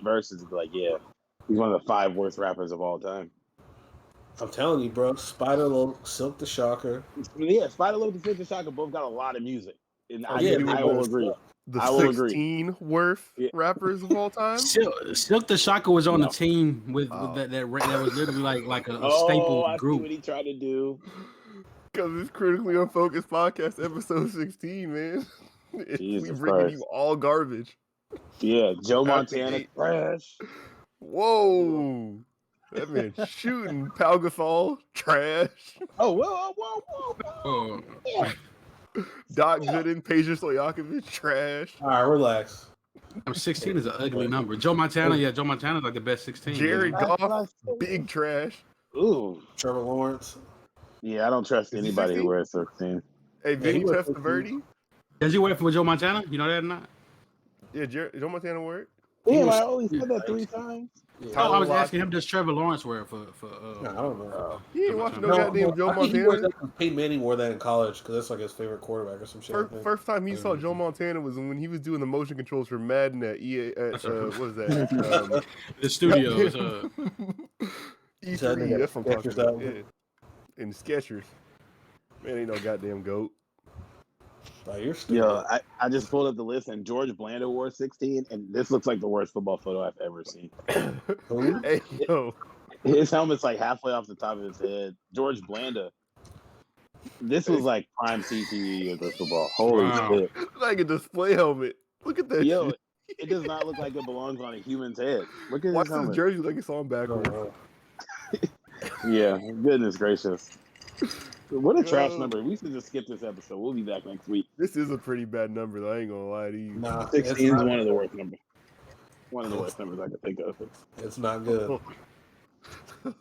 verses, be like, yeah, he's one of the 5 worst rappers of all time. I'm telling you, bro. Spider Loc, Silk the Shocker. Yeah, Spider Loc and Silk the Shocker both got a lot of music, and I Yeah, will agree. The I will 16 worth rappers of all time. Silk the Shocker was on the team with that was literally like a staple I group. see what he tried to do. Because it's Critically Unfocused Podcast, episode 16, man. We bringing you all garbage. Yeah, Joe Montana, trash. Whoa. That man shooting. Pau Gasol, trash. Oh, whoa. Yeah. Doc Gooden, Peja Stojakovic, trash. All right, relax. 16 is an ugly number. Joe Montana, Joe Montana's like the best 16. Jared Goff, big trash. Ooh. Trevor Lawrence. Yeah, I don't trust anybody who wears 16. Hey, Vinny Testaverde. Does he wear it for Joe Montana? You know that or not? Yeah, Joe Montana wear it. Damn, I only said that 3 times. Yeah. I was asking him, does Trevor Lawrence wear it for I don't know. He ain't watching no goddamn Joe Montana. Peyton Manning wore that in college because that's like his favorite quarterback or some shit. First time he saw Joe Montana was when he was doing the motion controls for Madden at EA. What was that? The studios. E3. That's what I'm talking about. Yeah. In Skechers. Man, ain't no goddamn goat. You're stupid. Yo, I just pulled up the list, and George Blanda wore 16, and this looks like the worst football photo I've ever seen. Hey, yo. His helmet's like halfway off the top of his head. George Blanda. This was like prime CTE of the football. Holy shit. Like a display helmet. Look at that shit. It does not look like it belongs on a human's head. Look at his helmet. jersey like it's on backwards. Yeah, goodness gracious. What a trash number. We should just skip this episode. We'll be back next week. This is a pretty bad number, though. I ain't gonna lie to you. Nah, 16 is one of the worst numbers. One of the worst numbers I can think of. It's not good.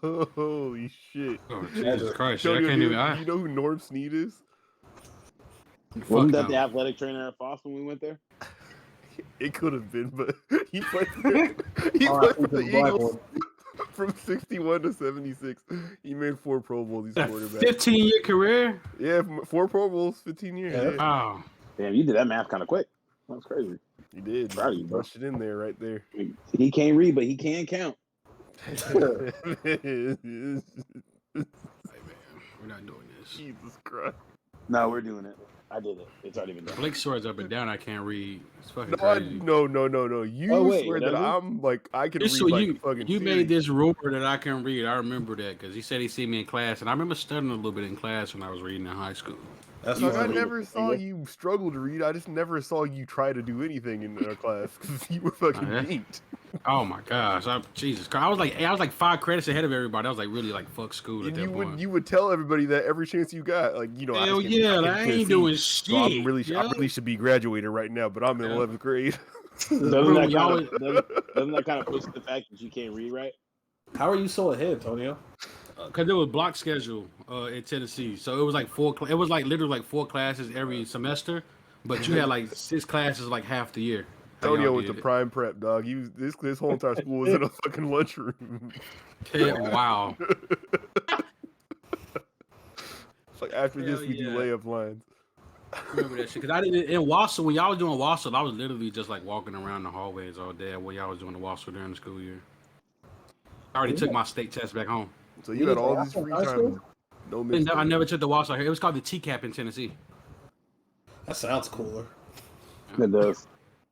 Holy shit. Oh, Jesus Christ. I can't even. You know who Norm Snead is? Wasn't that the athletic trainer at Foss when we went there? It could have been, but he played for the Eagles. From 61 to 76, he made 4 Pro Bowls. He's quarterback. 15-year career? Yeah, 4 Pro Bowls, 15 years. Yeah. Wow. Damn, you did that math kind of quick. That was crazy. You did. Proud of you, bro. Pushed it in there, right there. He can't read, but he can count. Hey, man, we're not doing this. Jesus Christ. No, we're doing it. I did it. It's already been done. Blake swords up and down. I can't read. It's fucking crazy. No. You swear that I'm like I can read like fucking. You made this rumor that I can read. I remember that because he said he seen me in class, and I remember studying a little bit in class when I was reading in high school. That's like I never saw you struggle to read. I just never saw you try to do anything in our class because you were fucking beat. Oh my gosh! Jesus Christ! I was like 5 credits ahead of everybody. I was like really like fuck school at that point. You would tell everybody that every chance you got, like Hell I ain't doing shit. So I really should be graduated right now, but I'm in 11th grade. Doesn't that kind of push the fact that you can't read right? How are you so ahead, Tonio? Because there was block schedule in Tennessee, so it was like it was like literally like 4 classes every semester, but you had like 6 classes like half the year. Tonio went to prime prep, dog. This whole entire school was in a fucking lunchroom. Yeah, wow. It's like after this we do layup lines. I remember that shit because I didn't in Wassel when y'all was doing Wassel. I was literally just like walking around the hallways all day when y'all was doing the Wassel during the school year. I already took my state test back home. So you had all this free time. I never took the Wassel here. It was called the TCAP in Tennessee. That sounds cooler. It does.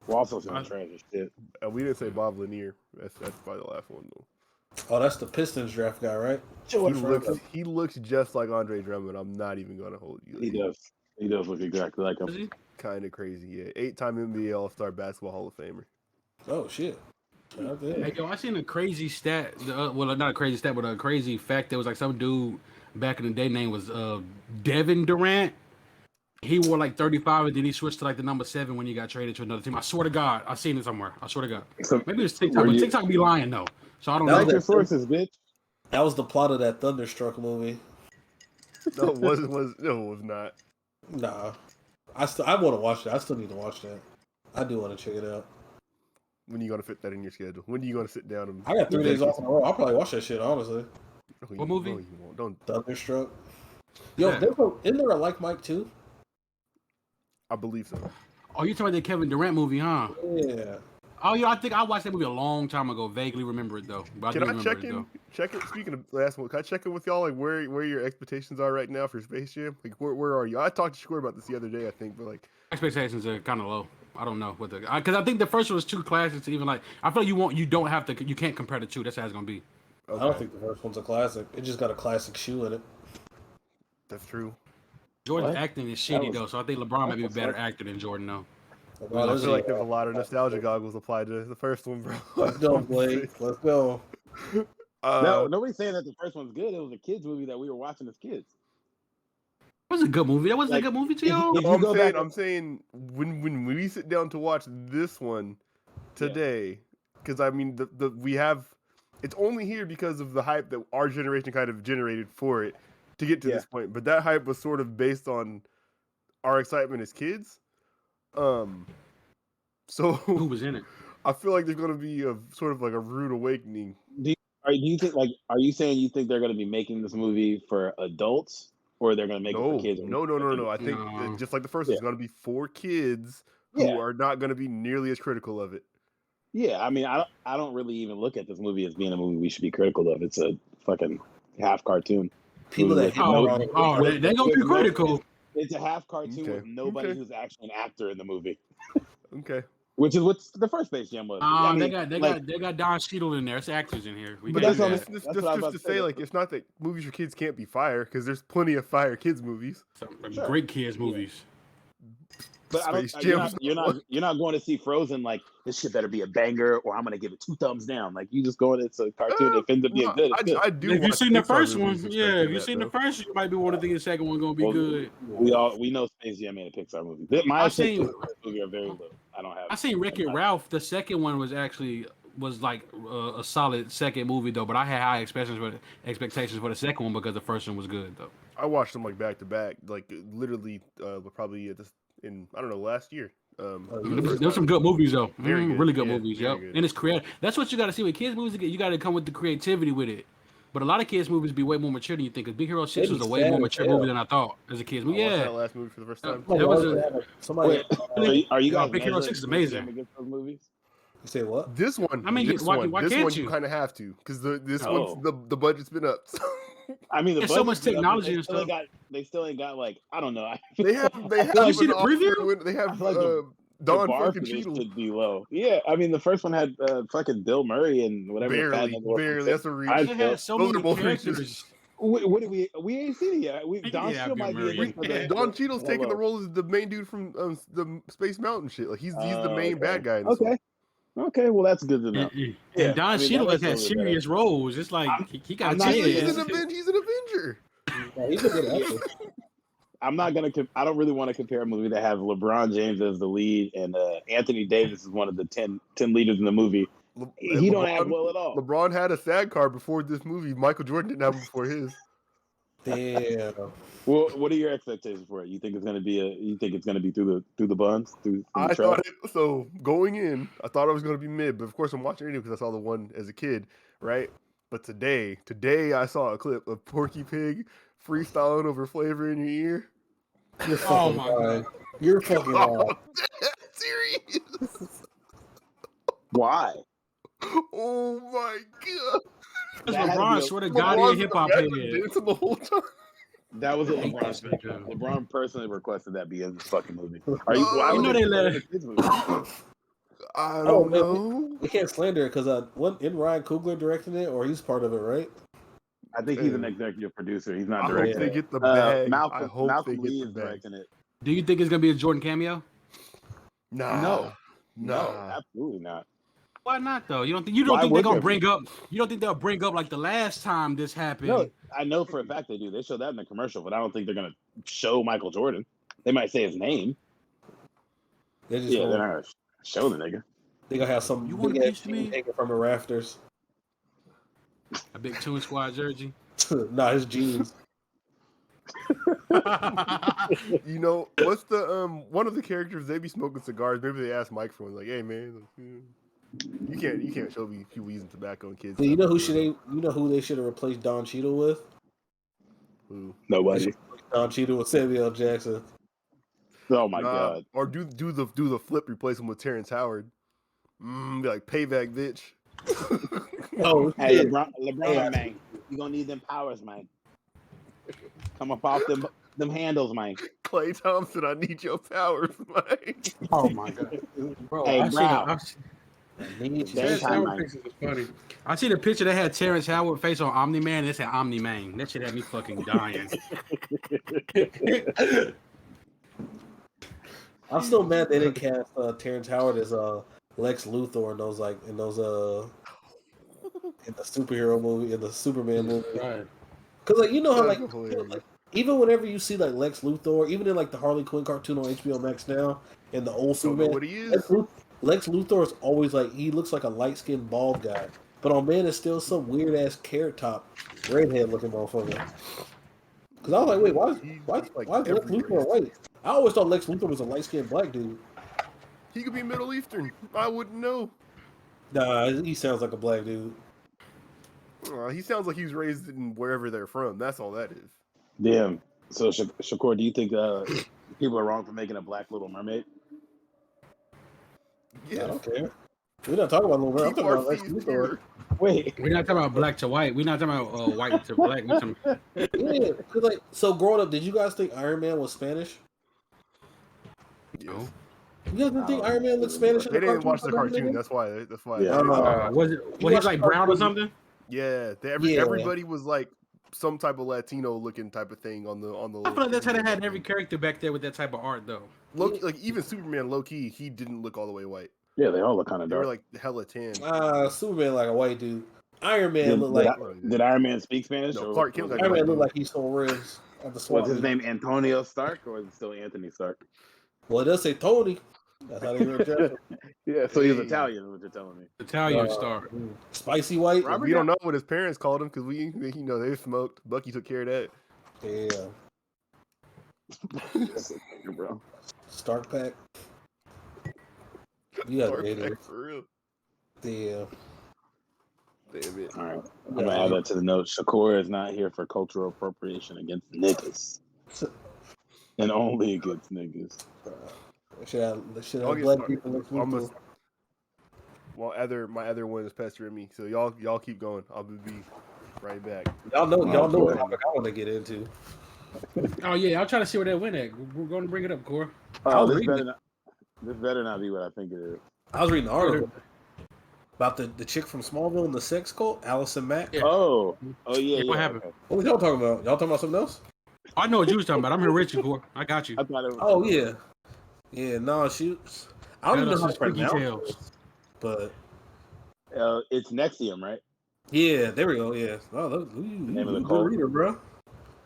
Wassel's in the trash as shit. We didn't say Bob Lanier. That's probably the last one though. Oh, that's the Pistons draft guy, right? He looks just like Andre Drummond. I'm not even gonna hold you. He does. He does look exactly like him. Kind of crazy, yeah. 8-time NBA All-Star Basketball Hall of Famer. Oh shit. Hey, yo, I seen a crazy stat. Well, not a crazy stat, but a crazy fact. There was like some dude back in the day name was Devin Durant. He wore like 35, and then he switched to like the number 7 when he got traded to another team. I swear to God, I seen it somewhere. I swear to God. So maybe it's TikTok, but TikTok be lying though. So I don't know. Your sources, bitch. That was the plot of that Thunderstruck movie. No, it was not. Nah, I want to watch that. I still need to watch that. I do want to check it out. When are you gonna fit that in your schedule? When are you gonna sit down and? I got 3 days off in a row. I'll probably watch that shit. Honestly. What movie? No, you won't. Don't. Thunderstruck. Yo, isn't there a Like Mike too? I believe so. Oh, you talking about the Kevin Durant movie, huh? Yeah. Oh, yeah, I think I watched that movie a long time ago. Vaguely remember it though, but Can I do I remember check it though. in? Check it. Speaking of last one, can I check in with y'all? Like where your expectations are right now for Space Jam? Like where are you? I talked to Shakur about this the other day, I think, but like Expectations are kind of low. I don't know what the because I think the first one was too classic to even like. I feel like you don't have to. You can't compare the two. That's how it's gonna be. I don't think the first one's a classic. It just got a classic shoe in it. that's true. Jordan's What? acting is That shitty was- though, so I think LeBron might be a what the better fuck? actor than Jordan though. Wow, I there's feel like there's a lot of nostalgia goggles applied to the first one, bro. Let's go, Blake. Let's go. No, nobody's saying that the first one's good. It was a kids movie that we were watching as kids. It was a good movie. That was Like, a good movie to if you- y'all. if No, I'm go saying, back- I'm saying when we sit down to watch this one today, because I mean the we have it's only here because of the hype that our generation kind of generated for it to get to this point. But that hype was sort of based on our excitement as kids. So Who was in it? I feel like there's gonna be a sort of like a rude awakening. Do you think like are you saying you think they're going to be making this movie for adults or they're going to make it for kids? No. I think No. just like the first, it's gonna be for kids who are not gonna be nearly as critical of it. Yeah, I mean, I don't really even look at this movie as being a movie we should be critical of. It's a fucking half cartoon. People that hit they gonna be critical. It's a half cartoon Okay. with nobody Okay. who's actually an actor in the movie, Okay. which is what the first Space Jam was. I mean, they got Don Cheadle in there. It's actors in here. We But got that's that. what I was about just to to say. say, like, it's not that movies for kids can't be fire, because there's plenty of fire kids movies. Sure. Great kids movies. But Space you're Jam's not going to see Frozen like this shit better be a banger or I'm gonna give it 2 thumbs down. Like you just going, it's a cartoon. If it ends up being good, it's good. I do. If you've watch seen the Pixar first movies one, expecting if you've that, seen the though. first, you might be want to think the second one gonna be Well, good. We know Space Jam ain't a Pixar movie. My I've seen- expectations for this movie are very low. I don't have. I seen Wreck-It Ralph. The second one was like a solid second movie though, but I had high expectations for the second one because the first one was good though. I watched them like back to back, like literally, probably in I don't know last year. There's some good movies though. Very good. Really good Yeah, movies, very yo. good. And it's creative. That's what you got to see with kids movies. You got to come with the creativity with it. But a lot of kids movies be way more mature than you think. Cause Big Hero 6 was a way more mature movie than I thought as a kids movie. I watched Yeah, that last movie for the first time. that was somebody. Are you guys Big Hero 6 measuring is amazing. Space Jam against those movies? You say what? This one, I mean, this why one can't you you? kind of have to, because this Oh. one's the budget's been up. I mean, the There's so much budget's been up, but technology and stuff. They still ain't got like I don't know. they have you see the preview? They have feel like the Don bar for fucking this Cheadle. should be low. Yeah, I mean the first one had fucking Bill Murray and whatever. Barely. That's a reach. They had so Those are many both characters. reaches. What did we ain't seen it yet. Don Yeah, Cheadle Bill might be in Murray. this for the- Don Cheadle's taking the Hello. role as the main dude from the Space Mountain shit. Like he's the main bad guy. In this one. Okay, well that's good to know. And Don I mean, Cheadle that has had makes it a little serious roles. It's like he got I'm a not chance. He's an Avenger. Yeah, he's a good actor. I'm not gonna. I don't really want to compare a movie that has LeBron James as the lead and Anthony Davis is one of the 10 leaders in the movie. He don't act well at all. LeBron had a SAG card before this movie. Michael Jordan didn't have one before his. Damn. Well, what are your expectations for it? You think it's gonna be through the buns? Through I the trash? thought so going in. I thought it was going to be mid, but of course I'm watching it because I saw the one as a kid, right? But today I saw a clip of Porky Pig freestyling over Flavor in Your Ear. You're Oh fucking my lying. god. You're fucking lying. Serious? Why? Oh my god! Because That had to LeBron, be a- swear to God, he a hip hop head. dancing the whole time. That was a I hate that shit, LeBron. dude. LeBron personally requested that be in this fucking movie. Are you? Why You would know they let it. I Oh, don't man. know. We can't slander it because isn't Ryan Coogler directing it or he's part of it, right? I think he's an executive producer. He's not I hope directing. they it. get the bag. Malcolm, I hope Malcolm they Lee get is the bag. directing it. Do you think it's gonna be a Jordan cameo? Nah, No, absolutely not. Why not though? You don't think Why they're would gonna there bring up? You don't think they'll bring up like the last time this happened? No, I know for a fact they do. They show that in the commercial, but I don't think they're gonna show Michael Jordan. They might say his name. They just Yeah, gonna, they're not gonna show the nigga. they gonna have some You want big a ass piece of team me? hanging from the rafters. A big Toon Squad jersey. Nah, his jeans. You know what's the one of the characters? They be smoking cigars. Maybe they ask Mike for one. Like, hey man, you can't show me people using tobacco and kids. Yeah, you know who they should have replaced Don Cheadle with? Who? Nobody. Don Cheadle with Samuel L. Jackson. Oh my god. Or do the flip, replace him with Terrence Howard. Be like payback, bitch. Oh, Hey, shit. LeBron, man, you gonna need them powers, man. Come up off them handles, man. Clay Thompson, I need your powers, man. Oh my god, bro! Hey, I see bro. Terrence time, Howard man. pictures is funny. I see the picture that had Terrence Howard face on Omni Man. And it said Omni Man. That shit had me fucking dying. I'm still mad they didn't cast Terrence Howard as Lex Luthor in those in the superhero movie, in the Superman movie. Right. Because like you know how That's like, hilarious. even whenever you see like Lex Luthor, even in like the Harley Quinn cartoon on HBO Max now, and the old Don't know Superman, what he is. Lex Luthor is always like he looks like a light skinned bald guy, but on Man it's still some weird ass carrot top, redhead looking motherfucker. Because I was like, wait, why is Lex Luthor white? I always thought Lex Luthor was a light skinned black dude. He could be Middle Eastern. I wouldn't know. Nah, he sounds like a black dude. He sounds like he was raised in wherever they're from. That's all that is. Damn. So Shakur, do you think people are wrong for making a black Little Mermaid? Yeah. I don't care. We're not talking about Little Mermaid. I'm Keep talking our about Lex fees Luthor. pure. Wait. We're not talking about black to white. We're not talking about white to black. We're talking, Yeah, 'cause, like, so growing up, did you guys think Iron Man was Spanish? Yes. You guys didn't think Iron Man looked Spanish in They the didn't cartoon? watch the cartoon. That's why. Yeah. was it? Was he like brown or something? Yeah. Yeah. Everybody was like some type of Latino looking type of thing on the. I feel like that's how they had every character back there with that type of art, though. Like even Superman, low key, he didn't look all the way white. Yeah, they all look kind of They were dark. like hella tan. Superman like a white dude. Iron Man looked like Did Iron Man speak Spanish? No, or Clark Kent was, was Iron Man white looked dude. like he sold ribs at the was swap his meet. name Antonio Stark or was it still Anthony Stark? Well, they'll say Tony. That's how they address him. Yeah, so he's Hey. Italian, is what you're telling me. Italian star. Spicy white. Robert We don't know what his parents called him because they smoked. Bucky took care of that. Yeah. Bro. Stark Pack. You got Stark it. Pack for real. Yeah. Damn it. All right. I'm going to add that to the note. Shakur is not here for cultural appropriation against niggas. And only against niggas. Should I'll have get black started. people look Luthor. Well, my other one is pestering me, so y'all keep going. I'll be right back. Y'all know boy. what topic I want to get into. Oh yeah, I'll try to see where that went at. We're going to bring it up, Cora. Oh, this better not be what I think it is. I was reading an article about the chick from Smallville and the sex cult, Allison Mack. Yeah. Oh yeah. What happened? Okay. What was y'all talking about? Y'all talking about something else? I know what you was talking about. I'm here with you, Cora. I got you. I thought it was. Oh yeah, yeah. No, she. I don't even know how to Spooky pronounce Tales. it, but It's Nexium, right? yeah, there we go. Yeah. Oh, look, you Name of the good cult. reader, bro.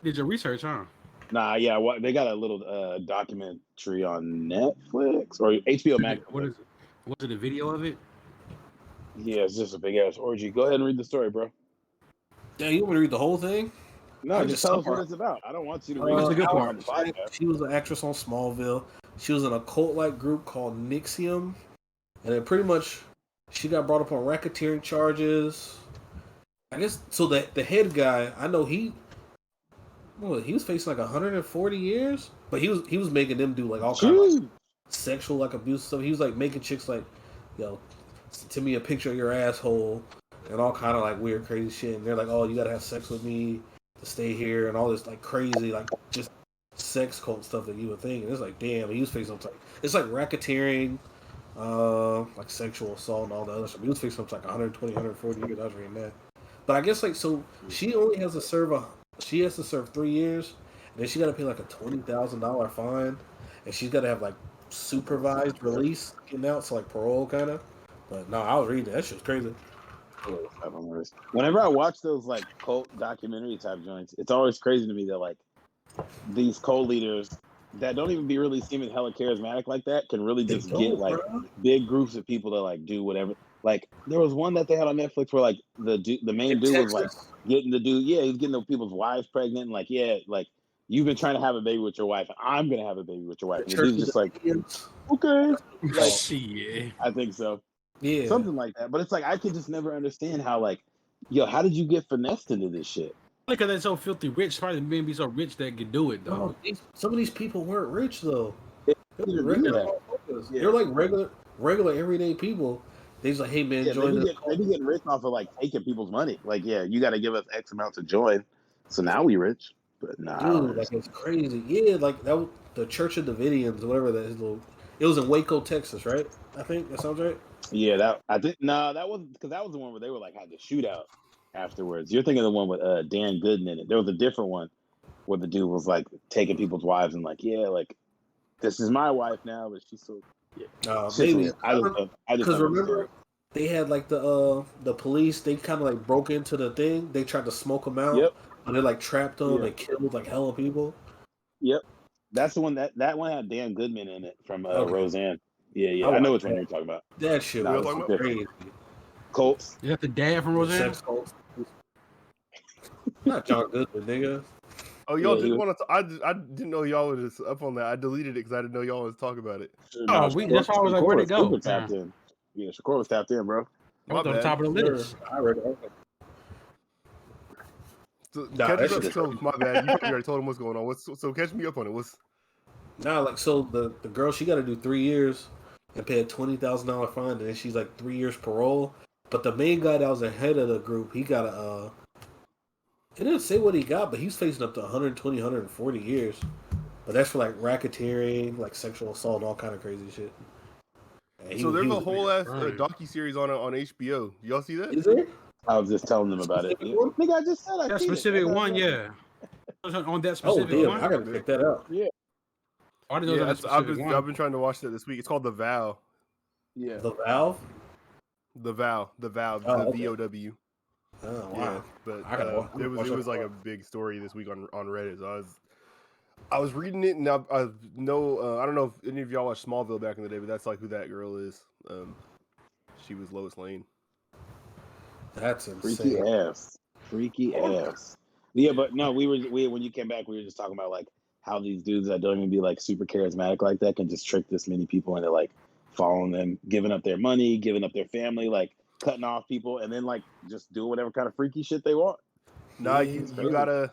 Did your research, huh? Nah, yeah. They got a little documentary on Netflix or HBO Max. What is it? Was it a video of it? Yeah, it's just a big ass orgy. Go ahead and read the story, bro. Damn, you want me to read the whole thing? No, I just just tell us saw what her. it's about. I don't want you to Uh, read What's the good it part? on the podcast. She was an actress on Smallville. She was in a cult-like group called Nixium, and then pretty much she got brought up on racketeering charges. I guess so. The head guy, I know he was facing like 140 years, but he was making them do like all kind of like, sexual like abuse stuff. He was like making chicks like, send me a picture of your asshole and all kind of like weird crazy shit. And they're like, oh, you gotta have sex with me to stay here and all this like crazy like just sex cult stuff that you would think. And it's like, damn, he was facing something. It's like racketeering, like sexual assault and all the other stuff. He was facing something like 120, 140 years. I was reading that. But I guess like so she only has to serve 3 years, and then she got to pay like a $20,000 fine, and she's got to have like supervised release getting out, so like parole kind of. But no, I was reading that shit was crazy. Whenever I watch those like cult documentary type joints, it's always crazy to me that like these cult leaders that don't even be really seeming hella charismatic like that can really just get like big groups of people to like do whatever. Like there was one that they had on Netflix where like the main dude was like getting the dude, he's getting the people's wives pregnant and like like you've been trying to have a baby with your wife, and I'm gonna have a baby with your wife. And the dude's just like, okay, like, Shit. I think so. Yeah, Something like that. But it's like I could just never understand how like, how did you get finessed into this shit? Because they're so filthy rich. Probably men be so rich that can do it though. No, some of these people weren't rich though. They They're didn't do that. like regular everyday people. They just like, hey man, Yeah, join the they be getting rich off of like taking people's money. Like, yeah, you got to give us X amount to join. So now we rich. But nah, I don't dude. Like it's crazy. Yeah, like that was the Church of Davidians, whatever that is. It was in Waco, Texas, right? I think that sounds right. Yeah, that I think no, that wasn't because that was the one where they were like had the shootout afterwards. You're thinking of the one with Dan Gooden in it. There was a different one where the dude was like taking people's wives and like, yeah, like this is my wife now, but she's so yeah. Shit's Maybe weird. I just because don't remember understand. they had like the police. They kind of like broke into the thing. They tried to smoke them out, Yep, and they like trapped them yeah, and killed like hella people. yep. That's the one that one had Dan Goodman in it from Okay, Roseanne. Yeah, I I know watched which one that. you're talking about. That shit What y'all No, was it's talking about? different. crazy. Colts. You got the dad from The Roseanne? sex cults. Not John Goodman, nigga. Oh, y'all Yeah, didn't want to. I didn't know y'all was up on that. I deleted it because I didn't know y'all was talking about it. No, Oh, that's why I was like, where'd it go? Shakur tapped in. Yeah, Shakur was tapped in, bro. It My was on the bad. top of the Sure. list. I read it. So, Nah, catch that us up. shit's So crazy. my bad. You already told him what's going on. So catch me up on it. What's Nah, like so the girl she got to do 3 years and pay a $20,000 fine, and then she's like 3 years parole. But the main guy that was the head of the group, he got a. It didn't say what he got, but he's facing up to 120, 140 years. But that's for like racketeering, like sexual assault, all kind of crazy shit. And so? There's he a was whole ass Right. docu series on HBO. Y'all see that? is there? I was just telling them about it. Specific one? Nigga, I just said I That seen it. specific That's how one, I yeah. On that Oh specific damn, one? I gotta check that out. Yeah, I didn't know Yeah, that specific one. I've been trying to watch that this week. It's called The Vow. yeah. The Valve. The Vow. Oh, The okay. VOW. Oh wow. Yeah, but I gotta it was like a big story this week on Reddit. So I was reading it, and I know I don't know if any of y'all watched Smallville back in the day, but that's like who that girl is. She was Lois Lane. That's Freaky insane. ass. Freaky ass. Yeah, but no, we when you came back, we were just talking about like how these dudes that don't even be like super charismatic like that can just trick this many people into like following them, giving up their money, giving up their family, like cutting off people, and then like just do whatever kind of freaky shit they want. Nah, Yeah, you it's crazy. gotta.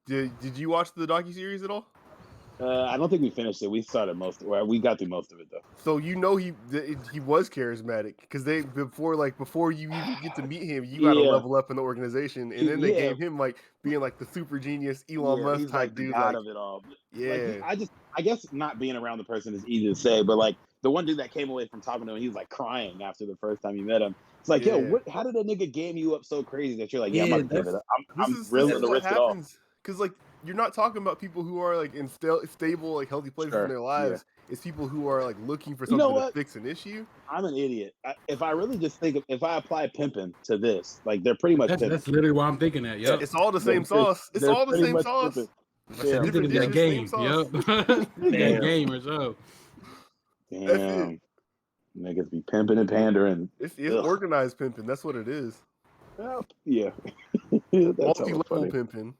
Did you watch the docuseries at all? I don't think we finished it. We started we got through most of it though. So you know he was charismatic because before you even get to meet him, you got to Yeah. level up in the organization, and then they Yeah. gave him like being like the super genius Elon Musk He's type like the dude. god Like, of it all. yeah, Like I guess not being around the person is easy to say, but like the one dude that came away from talking to him, he was like crying after the first time you met him. It's like, yeah. yo, how did that nigga game you up so crazy that you're like, yeah, I'm Yeah, about to give it up. This I'm is willing to what risk it all. happens because like you're not talking about people who are like in stable, like healthy places Sure, in their lives. It's people who are like looking for You know something to what? fix an issue. I'm an idiot. If I really just if I apply pimping to this, like they're pretty much That's pimping. literally what I'm thinking at. Yep. It's all the same They're- sauce. It's they're all the pretty same much sauce. pimping. I said, this Different nigga got dishes, game. same sauce. Yep. He Damn. got game or so. That's it. Damn. Niggas be pimping and pandering. It's Ugh. organized pimping. That's what it is. Well, yeah. That's Multi-level funny. pimping.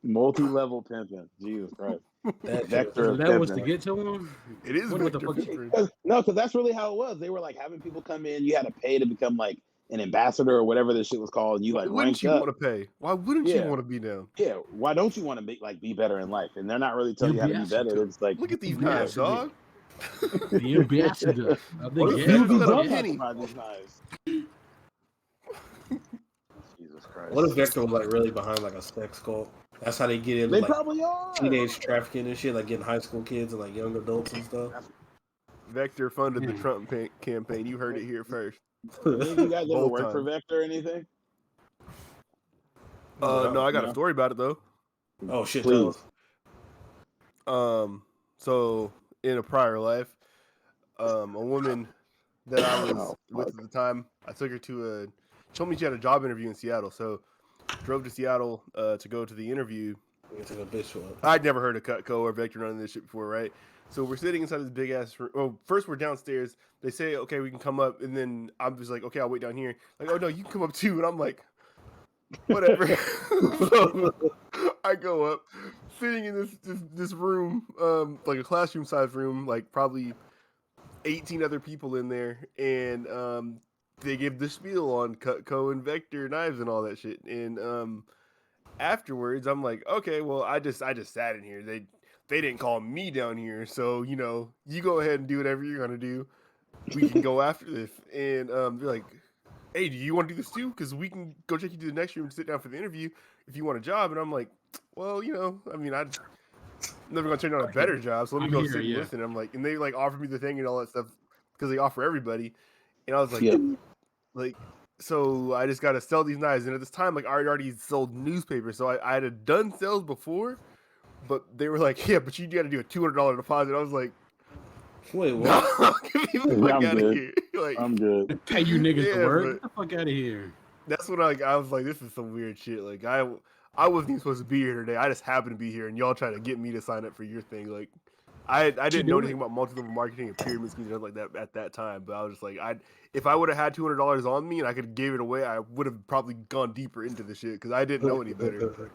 Multi-level pimping. Jesus Christ. That Vector So of that was to pimping. get to him? It is What the vector fuck? pimping. No, because that's really how it was. They were like having people come in. You had to pay to become like an ambassador or whatever this shit was called. You Why like wouldn't ranked you up. want to pay? Why wouldn't you Yeah. want to be down? Yeah. Why don't you want to be better in life? And they're not really telling you how to be better. They're just like, Look at these Yeah. knives, dog. The ambassador of the What what if if you game. do Stevie that on Jones Penny? talking about these knives? Jesus Christ. What if Vector was like really behind like a sex cult? That's how they get into They like probably are. teenage trafficking and shit, like getting high school kids and like young adults and stuff. Vector funded the Trump campaign. You heard it here first. Did any of you guys ever Both work for times. Vector or anything? No, I got No. a story about it though. Oh shit, Please. tell us. So in a prior life, a woman that I was Oh, with fuck. at the time, I took her to she told me she had a job interview in Seattle. So drove to Seattle to go to the interview. It's like a bitch one. I'd never heard of Cutco or Vector, none of this shit before, right? So we're sitting inside this big ass room. Oh, first we're downstairs. They say, okay, we can come up. And then I'm just like, okay, I'll wait down here. Like, oh no, you can come up too. And I'm like, whatever. So I go up, sitting in this room, like a classroom size room, like probably 18 other people in there. And they give the spiel on Cutco and Vector knives and all that shit. And afterwards, I'm like, okay, well, I just sat in here. They didn't call me down here, so you know, you go ahead and do whatever you're gonna do. we can go after this. And they're like, hey, do you want to do this too? Because we can go check you to the next room and sit down for the interview if you want a job. And I'm like, well, I mean, I'm never gonna turn down a better job, so let me go sit and listen. And I'm like, and they like offered me the thing and all that stuff because they offer everybody. And I was like, like, so I just gotta sell these knives. And at this time, like, I already sold newspapers, so I had done sales before, but they were like, yeah, but you gotta do a $200 deposit. I was like, wait, what? no, get me the fuck out of here. Like, I'm good. Pay you niggas to work. but Get the fuck out of here. that's when I was like, this is some weird shit. Like, I wasn't even supposed to be here today. I just happened to be here, and y'all trying to get me to sign up for your thing. Like, I didn't know anything about multi-level marketing and pyramid schemes and stuff like that at that time. But I was just like, if I would have had $200 on me and I could have gave it away, I would have probably gone deeper into the shit because I didn't know any better.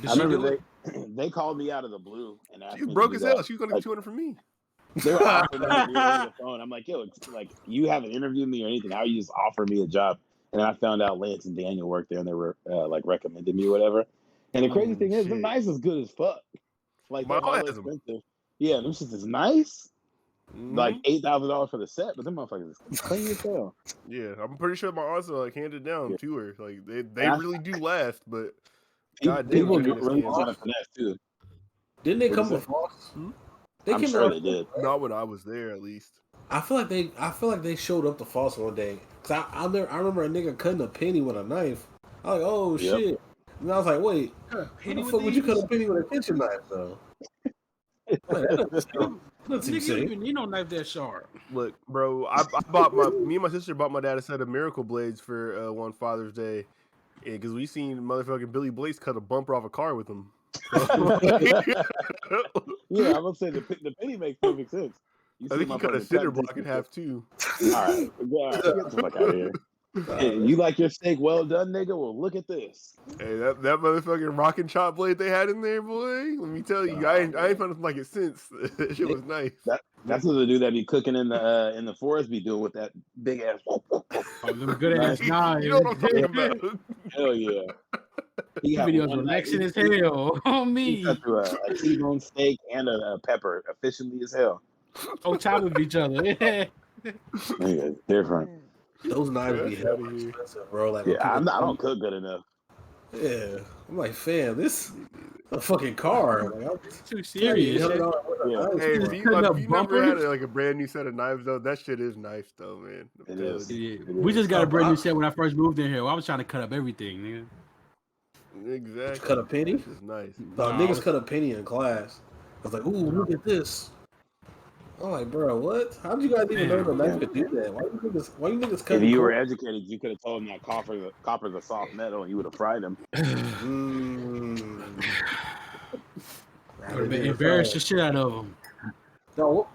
I remember they called me out of the blue and asked She was me broke to as do hell. that. She was gonna get 200 from me. They were offering me to do it over the phone. I'm like, yo, it's like you haven't interviewed me or anything. How you just offer me a job? And then I found out Lance and Daniel worked there, and they were like recommended me or whatever. And the crazy thing is, the knives is good as fuck. Like they're hella expensive. Yeah, them shit is nice. Like $8,000 for the set, but them motherfuckers is clean as hell. Yeah, I'm pretty sure my aunts are like handed down to her. Like they really do last, but God damn, people really want to finesse too. Didn't they come with floss? I'm sure they did. Not when I was there, at least. I feel like they showed up to floss one day. Cause I remember a nigga cutting a penny with a knife. I was like, oh shit. And I was like, wait, how the fuck would you cut a penny with a kitchen knife though? That's insane. You don't knife that sharp. Look, bro, me and my sister bought my dad a set of Miracle Blades for one Father's Day, because we seen motherfucking Billy Blaze cut a bumper off a car with them. Yeah, I'm gonna say the penny makes perfect sense. I think he cut a cinder block in half too. All right, get the fuck out of here. Hey, you like your steak well done, nigga? Well, look at this. Hey, that motherfucking rock and chop blade they had in there, boy. Let me tell you, I ain't found nothing like it since. That shit was nice. That's what the dude that be cooking in the forest be doing with that big ass. Oh, them good ass knives. You know what I'm talking about? Hell yeah. He videos relaxing as hell on me. A T-bone steak and a pepper efficiently as hell. On top of each other. Nigga, different. Those knives be hella expensive, bro. Like, yeah, I don't cook good enough. Yeah, I'm like, fam, this a fucking car. Like, it's too serious. Hey, if you never had like a brand new set of knives though, that shit is nice though, man. It is. We just got a brand new set when I first moved in here. I was trying to cut up everything, nigga. Exactly. Cut a penny? This is nice. No, niggas cut a penny in class. I was like, ooh, look at this. I'm like, bro, what? How did you guys even know the knife could do that? Why you niggas cut? If you were educated, you could have told them that copper's a soft metal, and you would have fried them. I would have embarrassed the shit out of them. No,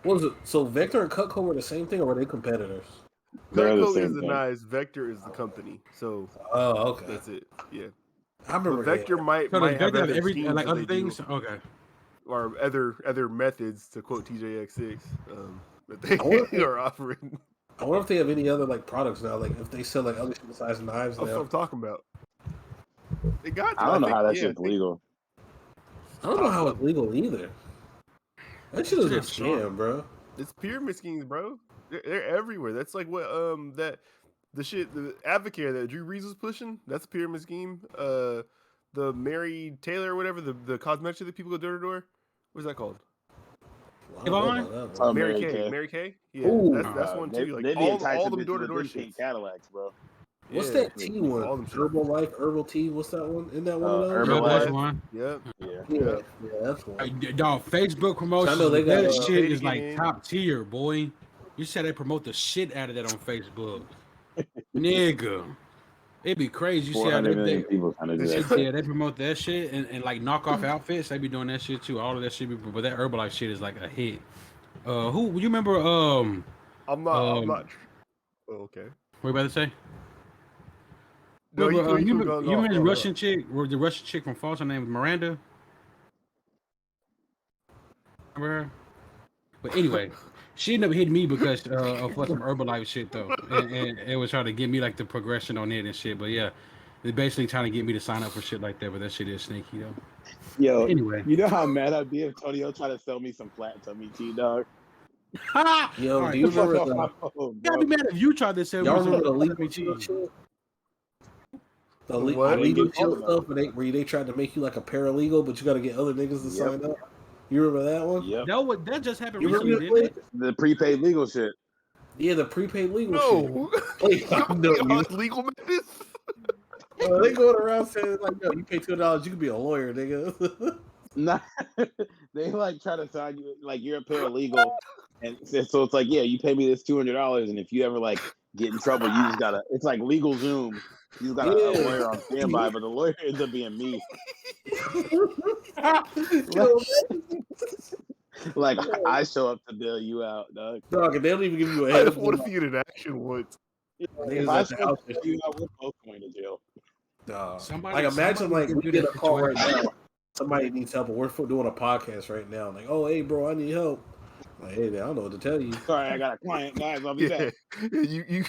what was it? So Vector and Cutco were the same thing, or were they competitors? Cutco is the knives. Vector is the company. So, okay, that's it. Yeah, I remember Vector might have other everything like other things. Okay. Or other methods, to quote TJX6, that they are offering. I wonder if they have any other like products now, like if they sell like other shit besides knives. That's what I'm talking about. They got. I don't know how that shit's legal. I don't know how it's legal either. That shit is a scam, bro. It's pyramid schemes, bro. They're everywhere. That's like what the Advocare that Drew Brees was pushing. That's a pyramid scheme. The Mary Taylor or whatever, the cosmetics that people go door to door. What's that called? Mary Kay. Mary Kay? Yeah, that's one too. Like all them door to door shit. Cadillacs, bro. What's that tea one? Herbal tea. What's that one? Isn't that one of those? Herbalife one. Yeah, that's one. Dog, Facebook promotion. I know they got that shit is like top tier, boy. You said they promote the shit out of that on Facebook, nigga. It'd be crazy. You see how they promote that shit and like knockoff outfits. They be doing that shit too. All of that shit, but that Herbalife shit is like a hit. Who you remember? I'm not. Oh, okay. What you about to say? No, you remember the Russian chick? The Russian chick from Falls. Her name was Miranda. Remember her? But anyway. She ended up hitting me because of some Herbalife shit though, and it was trying to get me like the progression on it and shit. But yeah, They're basically trying to get me to sign up for shit like that, but that shit is sneaky though. Yo, Anyway. you know how mad I'd be if Tonio tried to sell me some flat tummy tea, dog? Yo, All right, do you remember Fuck off my the, phone, I'd be bro. mad if you tried to sell me y'all some remember the legal cheese. shit? The What? legal I didn't get stuff where they tried to make you like a paralegal, but you got to get other niggas to sign up. You remember that one? Yep. That just happened You recently, remember didn't it? The prepaid legal shit. Yeah, the prepaid legal No. shit. No, you- Legal madness. they going around saying like, "Yo, you pay $2, you can be a lawyer, nigga." Nah, they like try to sign you like you're a paralegal, and so it's like, yeah, you pay me this $200, and if you ever like get in trouble, you just gotta. It's like legal Zoom. You just got a Yeah. lawyer on standby, but the lawyer ends up being me. Like I show up to bail you out, dog. Dog, and they don't even give you a I head just up. want to see it in action once. If I show up to bail you out, we're both going to jail. Dog. Somebody- Like imagine somebody like can we do get that a call right situation. now. Somebody needs help, and we're doing a podcast right now. Like, oh hey bro, I need help. Like, hey man, I don't know what to tell you. Sorry, I got a client, guys. I'll be Yeah, back. you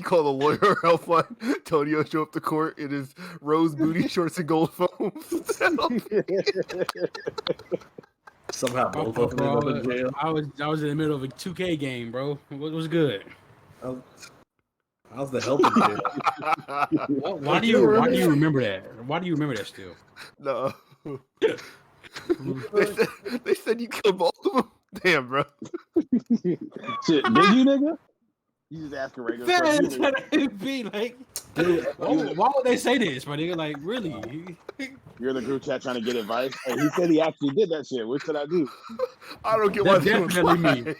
call the lawyer helpline. Tonio show up to court in his rose booty shorts and gold foam. Somehow both of them end up in jail. I was in the middle of a 2K game, bro. What was good? How's the help in jail? Why do you remember that? Why do you remember that still? No. they said you killed both of them. Damn, bro. Shit, did you, nigga? You just asking regular questions. Be like, why would they say this, my nigga? Like, really? You're in the group chat trying to get advice. Hey, he said he actually did that shit. What should I do? I don't get why That's they would definitely lie. me.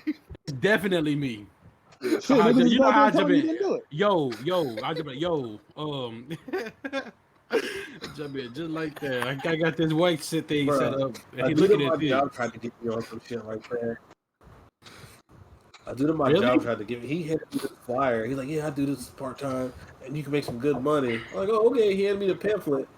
It's definitely me. Shit, So how- niggas you know is how I out there jump telling you in? didn't do it. Yo, I jump in. Jump in just like that. I got this white shit thing Bruh, set up. And I he do looking my at me. job tried to get me on some shit like that. I do my Really? job tried to give me. He handed me this flyer. He's like, "Yeah, I do this part time, and you can make some good money." I'm like, "Oh, okay." He handed me the pamphlet.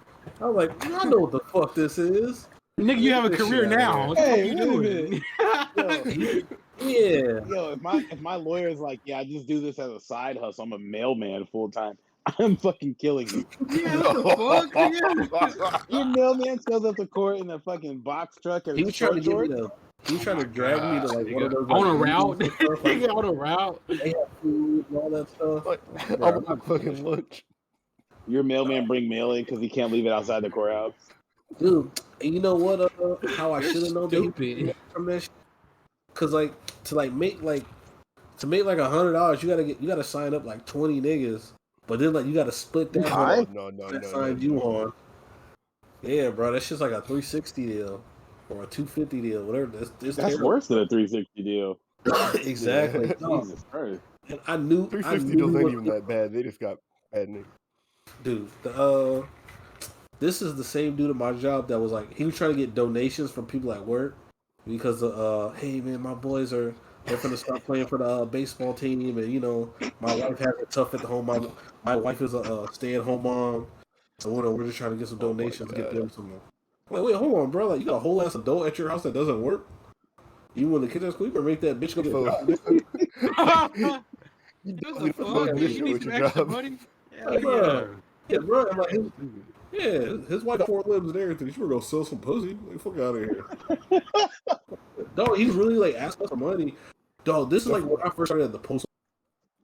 I was like, "I know what the fuck this is." Nigga, you have a Get this career shit outta now. here. What the fuck Hey, you wait a doing? Yeah. Yo, if my lawyer's like, yeah, I just do this as a side hustle. I'm a mailman full time. I'm fucking killing you. Yeah, what the fuck? nigga? Your mailman shows up to court in a fucking box truck and He was trying to get me shorts. to. He was trying to drag me to like one of those On a like, route. meetings and stuff, like, Nigga, on a route. they have food and all that stuff. Like, Bro, I'm not fucking lunch. Your mailman bring mail in because he can't leave it outside the courthouse. Dude, and you know what? How I You're should have known that he stupid. from that shit? Cause like to make like $100, you gotta sign up like 20 niggas, but then like you gotta split that Hi? one No. that signed you on. Yeah, bro, that's just like a 360 deal or a 250 deal, whatever. That's That's worse than a 360 deal. Exactly. Yeah. No, Jesus Christ. and I knew 350 deals ain't even that bad. They just got bad niggas. dude. This is the same dude at my job that was like he was trying to get donations from people at work because hey man, my boys they're gonna start playing for the baseball team, and you know my wife has it tough at the home. My wife is a stay-at-home mom, so we're just trying to get some Oh my donations, get God. them some. I'm like, wait, hold on, bro. Like you got a whole ass adult at your house that doesn't work. You want the kid at school? You better make that bitch go get a job. What You the definitely fuck? fuck You this need with some your extra job. money? Like, Hell bro. Yeah, bro. I'm like, his wife got 4 limbs and everything. She better go sell some pussy. Like, fuck out of here. Dog, he was really like asking us for money. Dog, this is like when I first started at the post.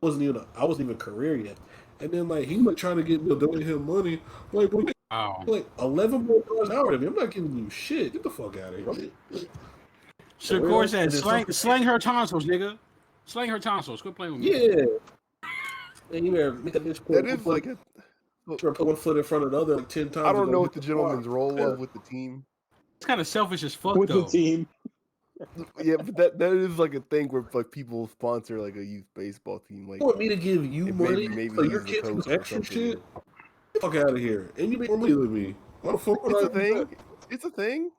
I wasn't even a career yet. And then like he was like trying to get me to donate him money. Like, bro, Wow. like $11 more an hour to me. I'm not giving you shit. Get the fuck out of here. Shakur said, And then slang her tonsils, nigga. Slang her tonsils. Quit playing with me. Yeah. And you better make that bitch That is like a. put one foot in front of the other like 10 times. I don't and know go what the hit gentleman's block. role Yeah. was with the team. It's kind of selfish as fuck, With though. the team. Yeah, but that is like a thing where like people sponsor like a youth baseball team. Like You want me to give you It money maybe so he's your the kids can coach or extra something. shit? Get the fuck out of here. And you make more money than me. What the fuck would It's I a do thing. that? It's a thing.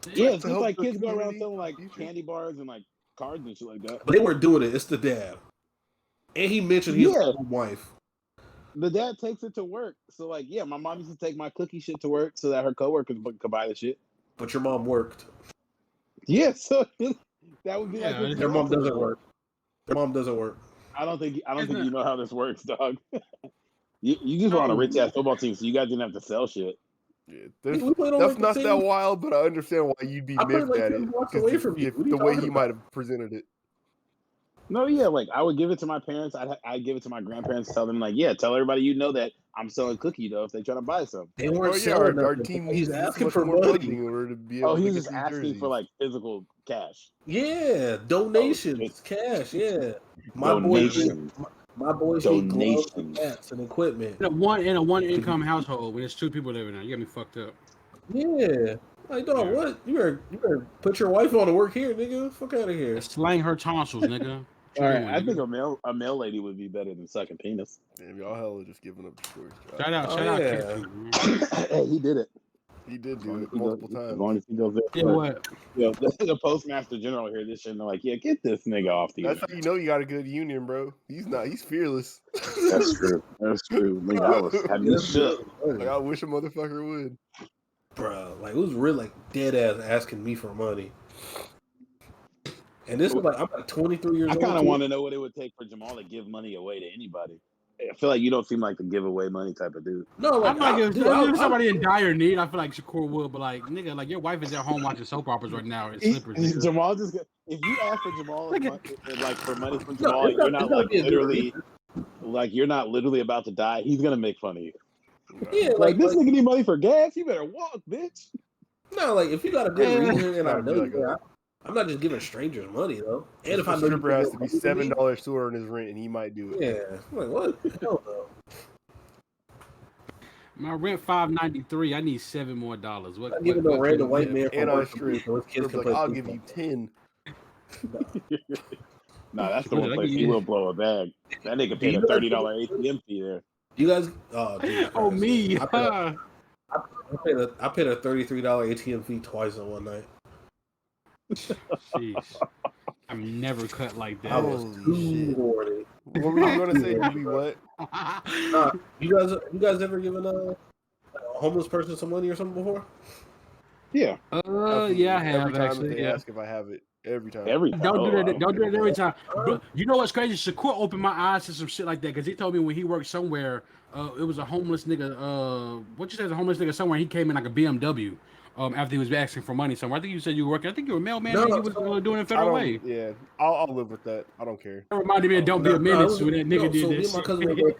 Yeah, to it's just help like the kids go around community selling like future. candy bars and like cards and shit like that. But they weren't doing it. It's the dad. And he mentioned his Yeah. own wife. The dad takes it to work. So like, yeah, my mom used to take my cookie shit to work so that her coworkers could buy the shit. But your mom worked. Yeah, so that would be like Yeah, his Your mom fiance. doesn't work. Your mom doesn't work. I don't think you know how this works, dog. You just were on a rich ass football team, so you guys didn't have to sell shit. Yeah, We played on that's like not the that same. wild, but I understand why you'd be I played miffed like at 10 it blocks because away from you. if What are you the way talking he about? might have presented it. No, yeah, like I would give it to my parents. I'd give it to my grandparents. Tell them like, yeah, tell everybody you know that I'm selling cookie dough if they try to buy some. They Oh weren't yeah, selling our nothing. team He's needs this asking much for more funding money. in order to be Oh, able to he's get just these asking jerseys. for like physical cash. Yeah, Oh, donations, shit. cash. Yeah, my boys need Donations. my boys need gloves and Donations. hats and equipment. In a one income household when there's two people living there, you got me fucked up. Yeah, like dog, Yeah. what? You better put your wife on to work here, nigga. Fuck out of here. Slang her tonsils, nigga. All right, I think a male lady would be better than sucking penis. Damn, y'all hella just giving up the stories. Shout out, Oh, shout out, yeah. Casey, man. Hey, he did it. He did As do long it as he multiple goes- As times. long as he goes there. Yeah, what? Yeah, the postmaster general here this shit, and they're like, yeah, get this nigga off the That's how you know you got a good union, bro. He's fearless. That's true. That's true. Nigga, I was had me shook. Like I wish a motherfucker would. Bro, like it was really like dead ass asking me for money. And this was like I'm like 23 years I old. kind of too. want to know what it would take for Jamal to give money away to anybody. I feel like you don't seem like the give away money type of dude. No, like I'm like, if dude, there's somebody in dire need, I feel like Shakur would, but like, nigga, like your wife is at home watching soap operas right now in slippers. Nigga. Jamal just if you ask for Jamal like for money from No, Jamal, it's you're not not like be a good literally like you're not literally about to die. He's gonna make fun of you. Yeah, Like this nigga need money for gas. You better walk, bitch. no, like if you got a good reason and I Gotta be know like you, I'm not just giving strangers money though. And if I a know you stripper can has get to be money from me, $7 short on his rent, and he might do it. yeah, I'm like what? Hell no. My rent $5.93. I need $7 more. What? I'm giving no what random can white you man And for I work for me, strip. so his kids can Like, play I'll football. give you 10. Nah, that's the What one did I place give he you? will blow a bag. That nigga paid a $30 ATM fee there. You guys, oh, Jesus Oh, Christ, me. man. I paid a $33 ATM fee twice in one night. Jeez. I'm never cut like that. I was Holy too shit. horny. What were you gonna say? You be what? You guys ever given a homeless person some money or something before? Yeah, Yeah, I have Every time actually. that they Yeah. ask if I have it. Every time. every time. Don't do Oh, that. Don't do that every time. Uh, But you know what's crazy? Shakur opened my eyes to some shit like that because he told me when he worked somewhere, it was a homeless nigga. What you say is a homeless nigga somewhere? He came in like a BMW. After he was asking for money somewhere. I think you said you were working. I think you were a mailman. No, and you was doing it I Federal don't. Way. Yeah, I'll live with that. I don't care. That reminded me of Don't Be a Menace when that nigga so did me this. and my cousin were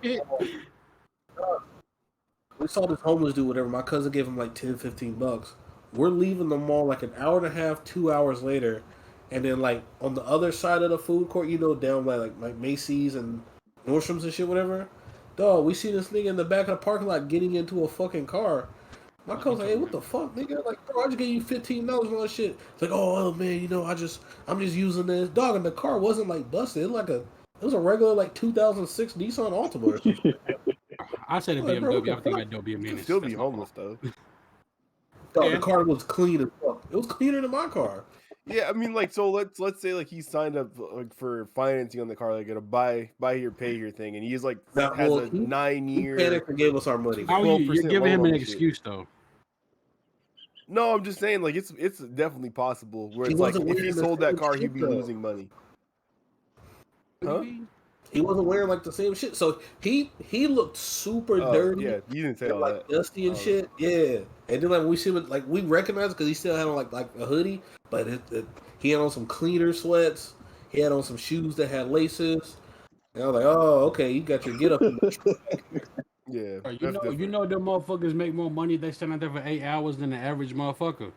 we saw this homeless dude, whatever. My cousin gave him like 10, 15 bucks. We're leaving the mall like an hour and a half, 2 hours later. And then like on the other side of the food court, you know, down by like Macy's and Nordstrom's and shit, whatever. Dog, we see this nigga in the back of the parking lot getting into a fucking car. My cousin's like, hey, what the fuck, nigga? Like, bro, I just gave you $15 and all that shit. It's like, oh man, you know, I'm just using this. Dog, and the car wasn't like busted. It was a regular like 2006 Nissan Altima or something. I said a Like, bro, what BMW. the I think fuck? I Don't Be a You Menace. still be That's my homeless fault. though. Dog, Yeah. the car was clean as fuck. It was cleaner than my car. Yeah, I mean, like, so let's say like he signed up like for financing on the car, like a buy here, pay here thing, and he's like Now, has well, a he 9-year. panicked and gave us our money. How are you? You're 12% giving him loan an on the shit. excuse though. No, I'm just saying, like it's definitely possible where He it's like wasn't if he wearing the sold that same car, shit, he'd be though. losing money. Huh? He wasn't wearing like the same shit, so he looked super Oh, dirty. yeah, you didn't say And, all like that. dusty and shit, yeah. And then like we see him, like we recognized because he still had on like a hoodie, but he had on some cleaner sweats. He had on some shoes that had laces. And I was like, oh, okay, you got your get up. Yeah, You that's know, different. you know, them motherfuckers make more money if they stand out there for 8 hours than the average motherfucker.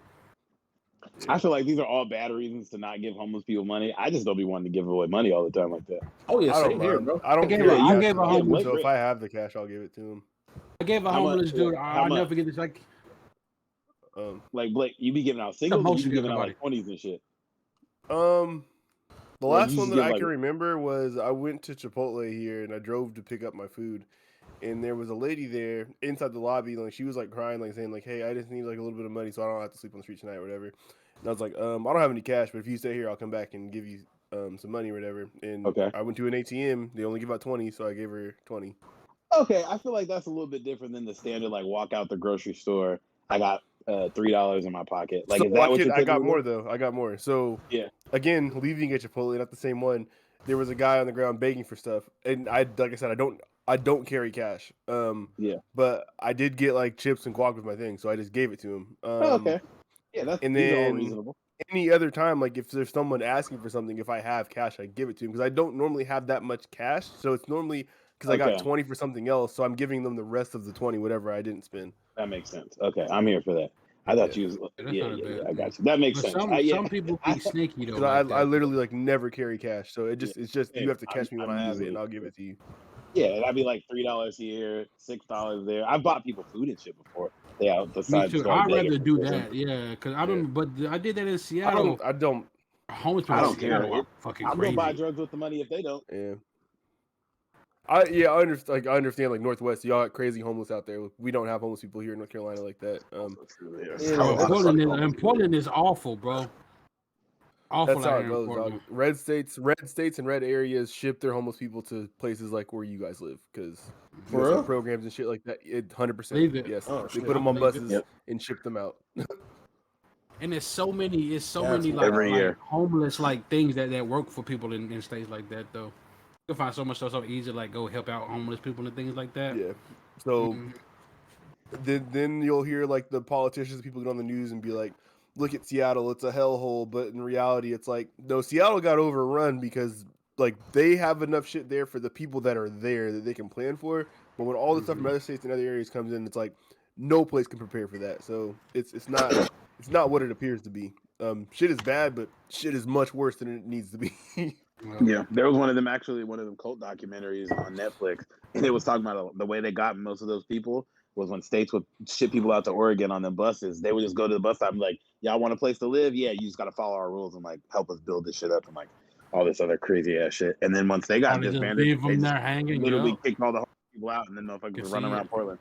I feel like these are all bad reasons to not give homeless people money. I just don't be wanting to give away money all the time like that. Oh yeah, I same don't here, mind. bro. I don't I gave care. a- I Cash gave is a awesome, homeless- so if I have the cash, I'll give it to him. I gave a How much- homeless dude. how I'll much? never forget this. Like, Like Blake, you be giving out singles, or most you be of giving out like everybody. 20s and shit. The Or last you one just that give, I like, can remember was I went to Chipotle here and I drove to pick up my food, and there was a lady there inside the lobby, like she was like crying, like saying like, "Hey, I just need like a little bit of money so I don't have to sleep on the street tonight, or whatever." And I was like, "I don't have any cash, but if you stay here, I'll come back and give you some money or whatever." And Okay. I went to an ATM. They only give out 20, so I gave her 20. Okay, I feel like that's a little bit different than the standard, like walk out the grocery store. I got $3 in my pocket. Like, So is that what I you're got typically more doing? though. I got more. So Yeah. again, leaving at Chipotle, not the same one. there was a guy on the ground begging for stuff, and like I said, I don't carry cash. Yeah. But I did get like chips and guac with my thing, so I just gave it to him. Oh, okay. Yeah, And these are all then reasonable. any other time, like if there's someone asking for something, if I have cash, I give it to him because I don't normally have that much cash. So it's normally because I got 20 for something else, so I'm giving them the rest of the 20, whatever I didn't spend. That makes sense. Okay, I'm here for that. I thought you was I got you. That makes But sense. some people be sneaky though. Because Like I literally like never carry cash, so it's just you have to catch me when I'm I have it, usually- and I'll give it to you. Yeah, that'd be like $3 here, $6 there. I've bought people food and shit before. Yeah, me besides too. like I'd rather begging do for that. something. Yeah, because I don't. But I did that in Seattle. I don't. Homeless people I in don't care. Seattle are fucking I'm crazy. gonna buy drugs with the money if they don't. Yeah. I understand like Northwest, y'all got crazy homeless out there. We don't have homeless people here in North Carolina like that. Portland is awful, bro. Awful. That's how it in goes, Portland. dog. Red states and red areas ship their homeless people to places like where you guys live because programs and shit like that. 100%. Yes, they put them on buses and ship them out. And it's so many like, every year. homeless like things that work for people in states like that though. You can find so much stuff so easy, like go help out homeless people and things like that. Yeah. So then you'll hear like the politicians, people get on the news and be like, "Look at Seattle, it's a hellhole." But in reality, it's like, no, Seattle got overrun because like they have enough shit there for the people that are there that they can plan for. But when all the stuff from other states and other areas comes in, it's like no place can prepare for that. So it's not what it appears to be. Shit is bad, but shit is much worse than it needs to be. Yeah, there was one of them cult documentaries on Netflix, and it was talking about the way they got most of those people was when states would ship people out to Oregon on them buses. They would just go to the bus stop and be like, "Y'all want a place to live? Yeah, you just got to follow our rules and like help us build this shit up and like all this other crazy ass shit." And then once they got disbanded, leave they them just there hanging. literally kicked all the people out, and then motherfuckers were running around Portland.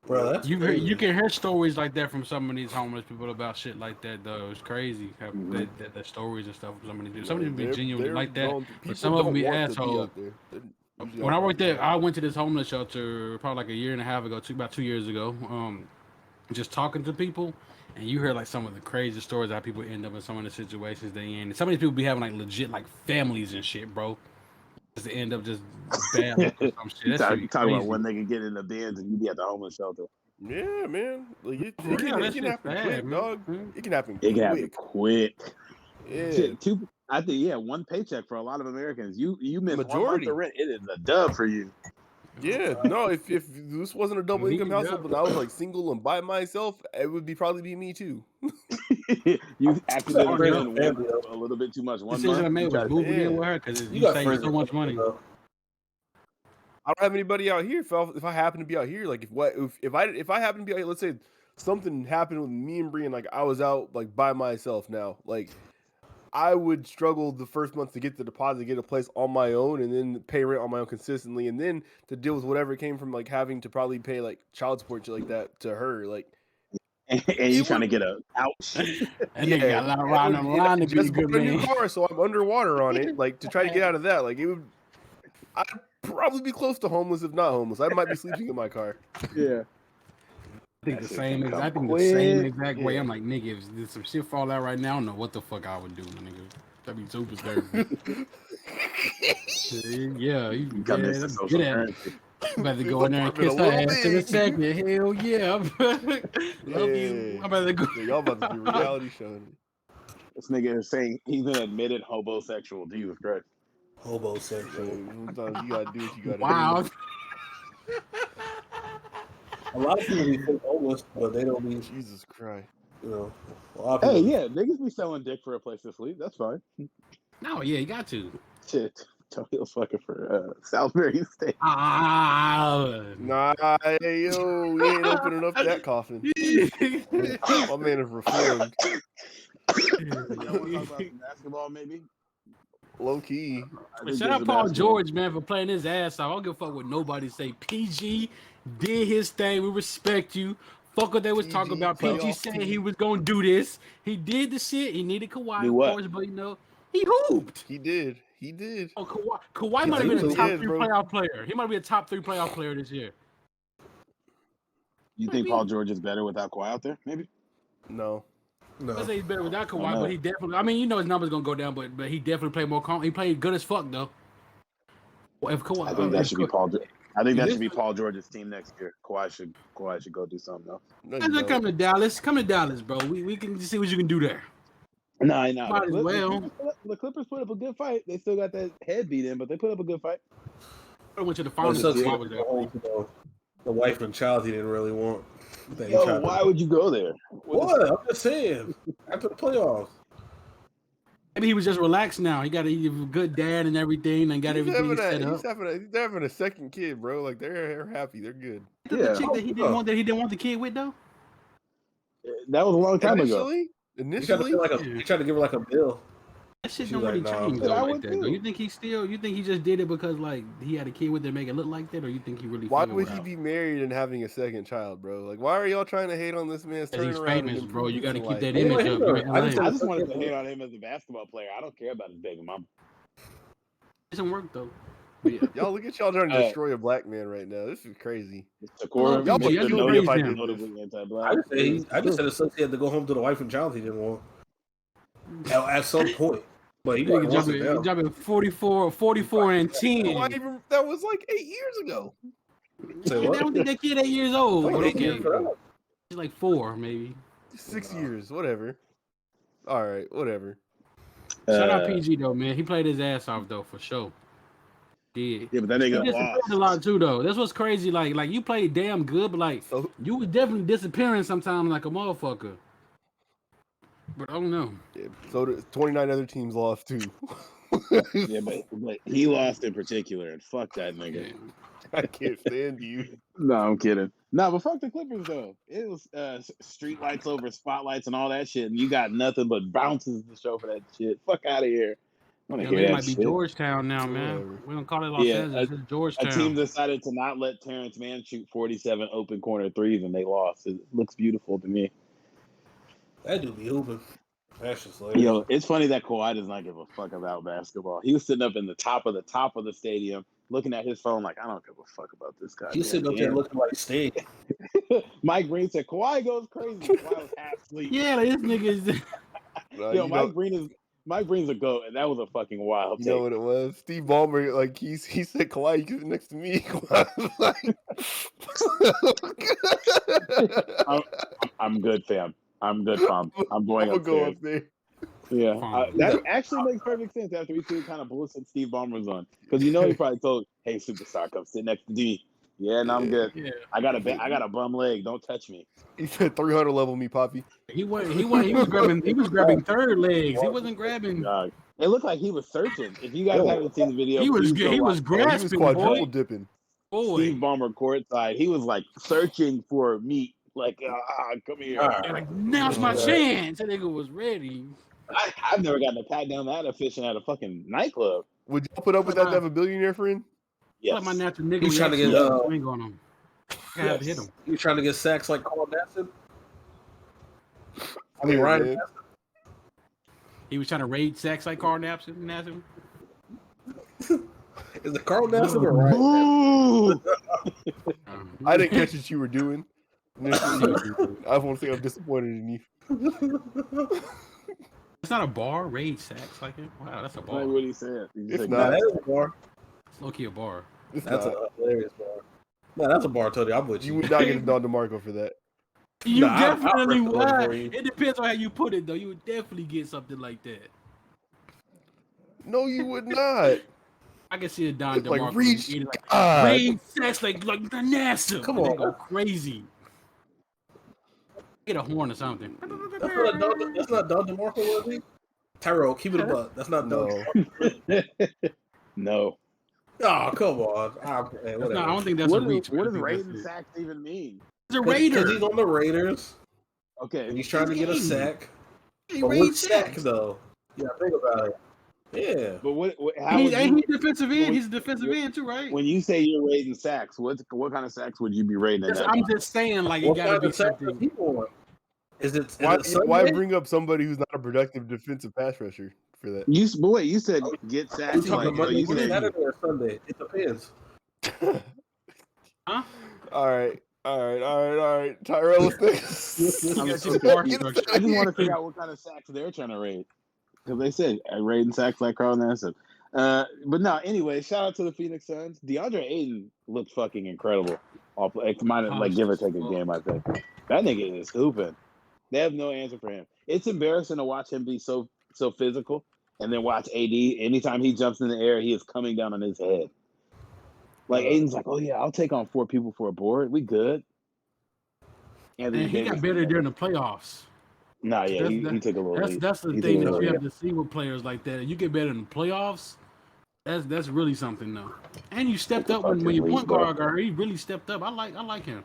Bro, that's you can hear stories like that from some of these homeless people about shit like that though. It's crazy how the stories and stuff some of these people. Some of them be genuinely like that, but some of them be assholes. When I worked there, I went to this homeless shelter probably like a year and a half ago, about 2 years ago. Just talking to people, and you hear like some of the crazy stories how people end up in some of the situations they in. And some of these people be having like legit like families and shit, bro. Just to end up just bad or some shit. Talking about when they can get in the bins and you be at the homeless shelter. Yeah, man. Like, it can happen quick, dog. It can happen quick. It can happen quick. Yeah. Shit, I think one paycheck for a lot of Americans. You miss Majority. 1 month of rent, it is a dub for you. Yeah, no. If this wasn't a double income household, but I was like single and by myself, it would probably be me too. You accidentally a little bit too much. One decision month. I made was moving in with her because you save so much money. I don't have anybody out here. If I happen to be out here, like if I happen to be out here, let's say something happened with me and Brian, like I was out like by myself now, like I would struggle the first month to get the deposit, get a place on my own, and then pay rent on my own consistently, and then to deal with whatever came from like having to probably pay like child support shit like that to her, like. And you trying to get a ouch. And nigga got a lot of riding on the line to be a good man. New car, so I'm underwater on it, like to try to get out of that. Like I'd probably be close to homeless if not homeless. I might be sleeping in my car. Yeah. I think the same exact way. I'm like, nigga, if some shit fall out right now, I don't know what the fuck I would do, nigga. That'd be super scary. Yeah, that's good at it. I'm about to go in there and kiss her ass in a second. Hell yeah. Love you. I'm about to go. Yeah, y'all about to do reality show. This nigga is saying he's an admitted homosexual. Jesus Christ. Homosexual. Sometimes you gotta do what you gotta do. Wow. A lot of people be homeless, but they don't be. Jesus Christ. You know. Hey, yeah, niggas be selling dick for a place to sleep. That's fine. No, yeah, you got to. Shit. Tokyo's fucking for Salisbury State. Nah, hey, yo, we ain't opening up that coffin. My man is reformed. Y'all want to talk about some basketball, maybe? Low key. Shout out Paul George, man, for playing his ass off. I don't give a fuck what nobody say. PG did his thing. We respect you. Fuck what they was talking about. PG saying he was gonna do this. He did the shit. He needed Kawhi, of course, but you know, he hooped. He did. Oh, Kawhi might have been a top 3 playoff player. He might be a top 3 playoff player this year. You think Paul George is better without Kawhi out there? Maybe. No. No. I say he's better without I Kawhi, know. but he definitely. I mean, you know his numbers gonna go down, but he definitely played more calm. He played good as fuck though. Well, if Kawhi, I think that should be Paul. I think that This- should be Paul George's team next year. Kawhi should go do something else. No, you Let's don't. come to Dallas. Come to Dallas, bro. We can see what you can do there. No. Might as well. The Clippers put up a good fight. They still got that head beat in, but they put up a good fight. I went to the It finals. sucks Kawhi that was there. the wife and child he didn't really want. That he Yo, tried to- why would you go there? What? I'm just saying. After the playoffs. Maybe he was just relaxed now. He got a good dad and everything, and got everything set up. He's having a second kid, bro. Like they're happy. They're good. The Yeah. chick that he didn't want the kid with though. That was a long time ago. Initially, He tried to give her like a bill. That shit She don't was really like, nah, change but though I like would that. too. Though. You think he just did it because like he had a kid with her, make it look like that, or you think he really? why fucking would with he her? be married and having a second child, bro? Like, why are y'all trying to hate on this man's Because he's turnaround? famous, bro. You got to keep that Hey, image hey, up. look, You're in I LA. just I just wanted to hate on him as a basketball player. I don't care about his baby mom. It doesn't work though. But yeah. Y'all look at y'all trying to destroy a black man right now. This is crazy. Shakur, Y'all Mr. would Notably- praise him. notably anti-black. I just said it sucks he had to go home to the wife and child he didn't want. At some point. But he didn't Nigga jumping 44 and 10. That was like 8 years ago. Say I what? don't think that kid 8 years old. Like But 8 okay, years for that. he's like 4 maybe. 6 years, whatever. All right, whatever. Shout out PG though, man. He played his ass off though for sure. Yeah. Yeah, but that He nigga disappeared lost. a lot too though. That's what's crazy. Like you played damn good, but like So you was definitely disappearing sometimes like a motherfucker. But I don't know. yeah, so 29 other teams lost too. Yeah, but he lost in particular, and fuck that nigga. Yeah. I can't stand you. No, I'm kidding. No, but fuck the Clippers though. It was street lights over spotlights and all that shit, and you got nothing but bounces to show for that shit. Fuck out of here. I want to LA hear that might be shit. Georgetown now, man. Whatever. We don't call it Los Yeah, Angeles. It's A Georgetown. team decided to not let Terrence Mann shoot 47 open corner threes, and they lost. It looks beautiful to me. That dude be hooping. That's just like Yo, it's funny that Kawhi does not give a fuck about basketball. He was sitting up in the top of the stadium, looking at his phone like, I don't give a fuck about this guy. he's sitting up there looking like steak. Mike Green said, Kawhi goes crazy. Kawhi was half asleep. Yeah, like, this nigga is. Yo, Mike Green's a goat, and that was a fucking wild You take. know what it was? Steve Ballmer, like he said, Kawhi, you sit next to me. Kawhi was like, I'm good, fam. I'm good, fam. I'm going I'm gonna upstairs. go up there. Yeah, Fine. that actually makes perfect sense after we see what kind of bullshit Steve Ballmer was on. Because you know he probably told, "Hey, superstar, come sit next to D." Yeah, no, I'm good. Yeah. I got a bum leg. Don't touch me. He said 300 level me, Poppy. He was grabbing third legs. He wasn't grabbing. Dog. It looked like he was searching. If you guys haven't seen the video, He was please go he was watch. Oh, he was grasping, quadruple boy. dipping. Steve Ballmer courtside. He was like searching for meat. Like, come here. Like, now's my chance. That nigga was ready. I've never gotten a pat down that efficient at a fucking nightclub. Would y'all put up with that to have a billionaire friend? Yes. Like my natural nigga. He was trying to get, swing on him. I had to hit him. You trying to get sacks like Carl Nassib? I mean, Yeah, Ryan. man. He was trying to raid sacks like Carl Nassib. Is it Carl Nassib or Ryan? Ooh. I didn't catch what you were doing. I won't say I'm disappointed in you. It's not a bar. Raid sacks like it. Wow, that's a bar. Like what he said. He If said, not, That is a bar. It's low key a bar. It's That's not. a hilarious bar. No, that's a bar, Tony. I'm with You you. would not get a Don DeMarco for that. You Nah, definitely I'll would. for you. It depends on how you put it, though. You would definitely get something like that. No, you would not. I can see a Don Like, DeMarco reach eating, like, God. raid sacks like the NASA. Come And they on. go crazy. Get a horn or something. That's not Don DeMarco worthy. Tyrell, keep it a buck. That's not Don. No. no. Oh, come on. That's Whatever. not, I don't think that's What a reach. does I think raiding that's it. sacks even mean? He's a Because raider. he's on the Raiders. Okay. And he's trying to get a sack. He But raids what sack, sacks. though? Yeah, think about it. Yeah. But how would Ain't you, he defensive end? He's a defensive end too, right? when you say you're raiding sacks, what kind of sacks would you be raiding in that? I'm just saying, like, it What gotta kind be of sack does something. he want? Is it Why Sunday? bring up somebody who's not a productive defensive pass rusher for that? You said get You sacks. talking Like, Monday, Saturday, or Sunday? It depends. Huh? All right. All right. Tyrell, let's next. I'm got so your bar confused. structure. I just want to figure out what kind of sacks they're trying to raid. Because they said raiding sacks like Carl Nassib. But no, anyway, shout out to the Phoenix Suns. DeAndre Ayton looked fucking incredible. It might have, like, give or take a game, I think. That nigga is hooping. They have no answer for him. It's embarrassing to watch him be so physical, and then watch AD. Anytime he jumps in the air, he is coming down on his head. Like, Aiden's like, oh yeah, I'll take on 4 people for a board. We good. Anthony And he Davis got better during the playoffs. Nah, yeah, he took a little lead. That's the thing that you have to see with players like that. You get better in the playoffs. That's really something though. And you stepped up when your point guard got hurt. He really stepped up. I like him.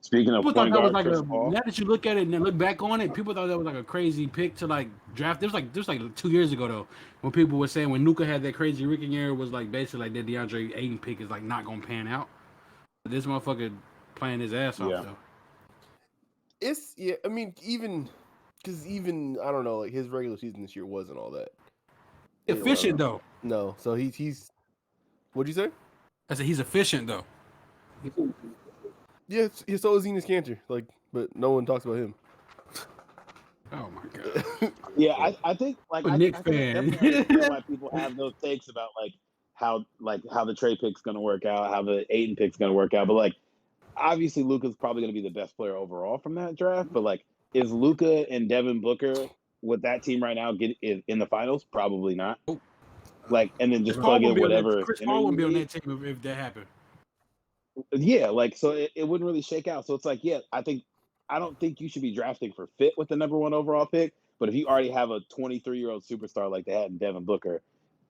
Speaking of People point thought that was guard, like Chris a. Paul. Now that you look at it and then look back on it, people thought that was like a crazy pick to like draft. There's like 2 years ago though, when people were saying when Nuka had that crazy rookie year, was like basically like that DeAndre Ayton pick is like not gonna pan out. But this motherfucker playing his ass off though. I mean, even I don't know, like his regular season this year wasn't all that Efficient though. No, so he's. What'd you say? I said he's efficient though. Yeah, so is Enes Kanter. Like, but no one talks about him. Oh my god. Yeah, I think like A Knicks fan. I definitely understand why people have those takes about how the trade pick's gonna work out, how the Ayton pick's gonna work out. But like, obviously Luka's probably gonna be the best player overall from that draft. But like, is Luka and Devin Booker with that team right now get in the finals? Probably not. Like, and then just plug in whatever. Chris Paul won't be on that team if that happened. Yeah, like, so it wouldn't really shake out. So it's like, yeah, I don't think you should be drafting for fit with the number 1 overall pick. But if you already have a 23-year-old superstar like they had in Devin Booker,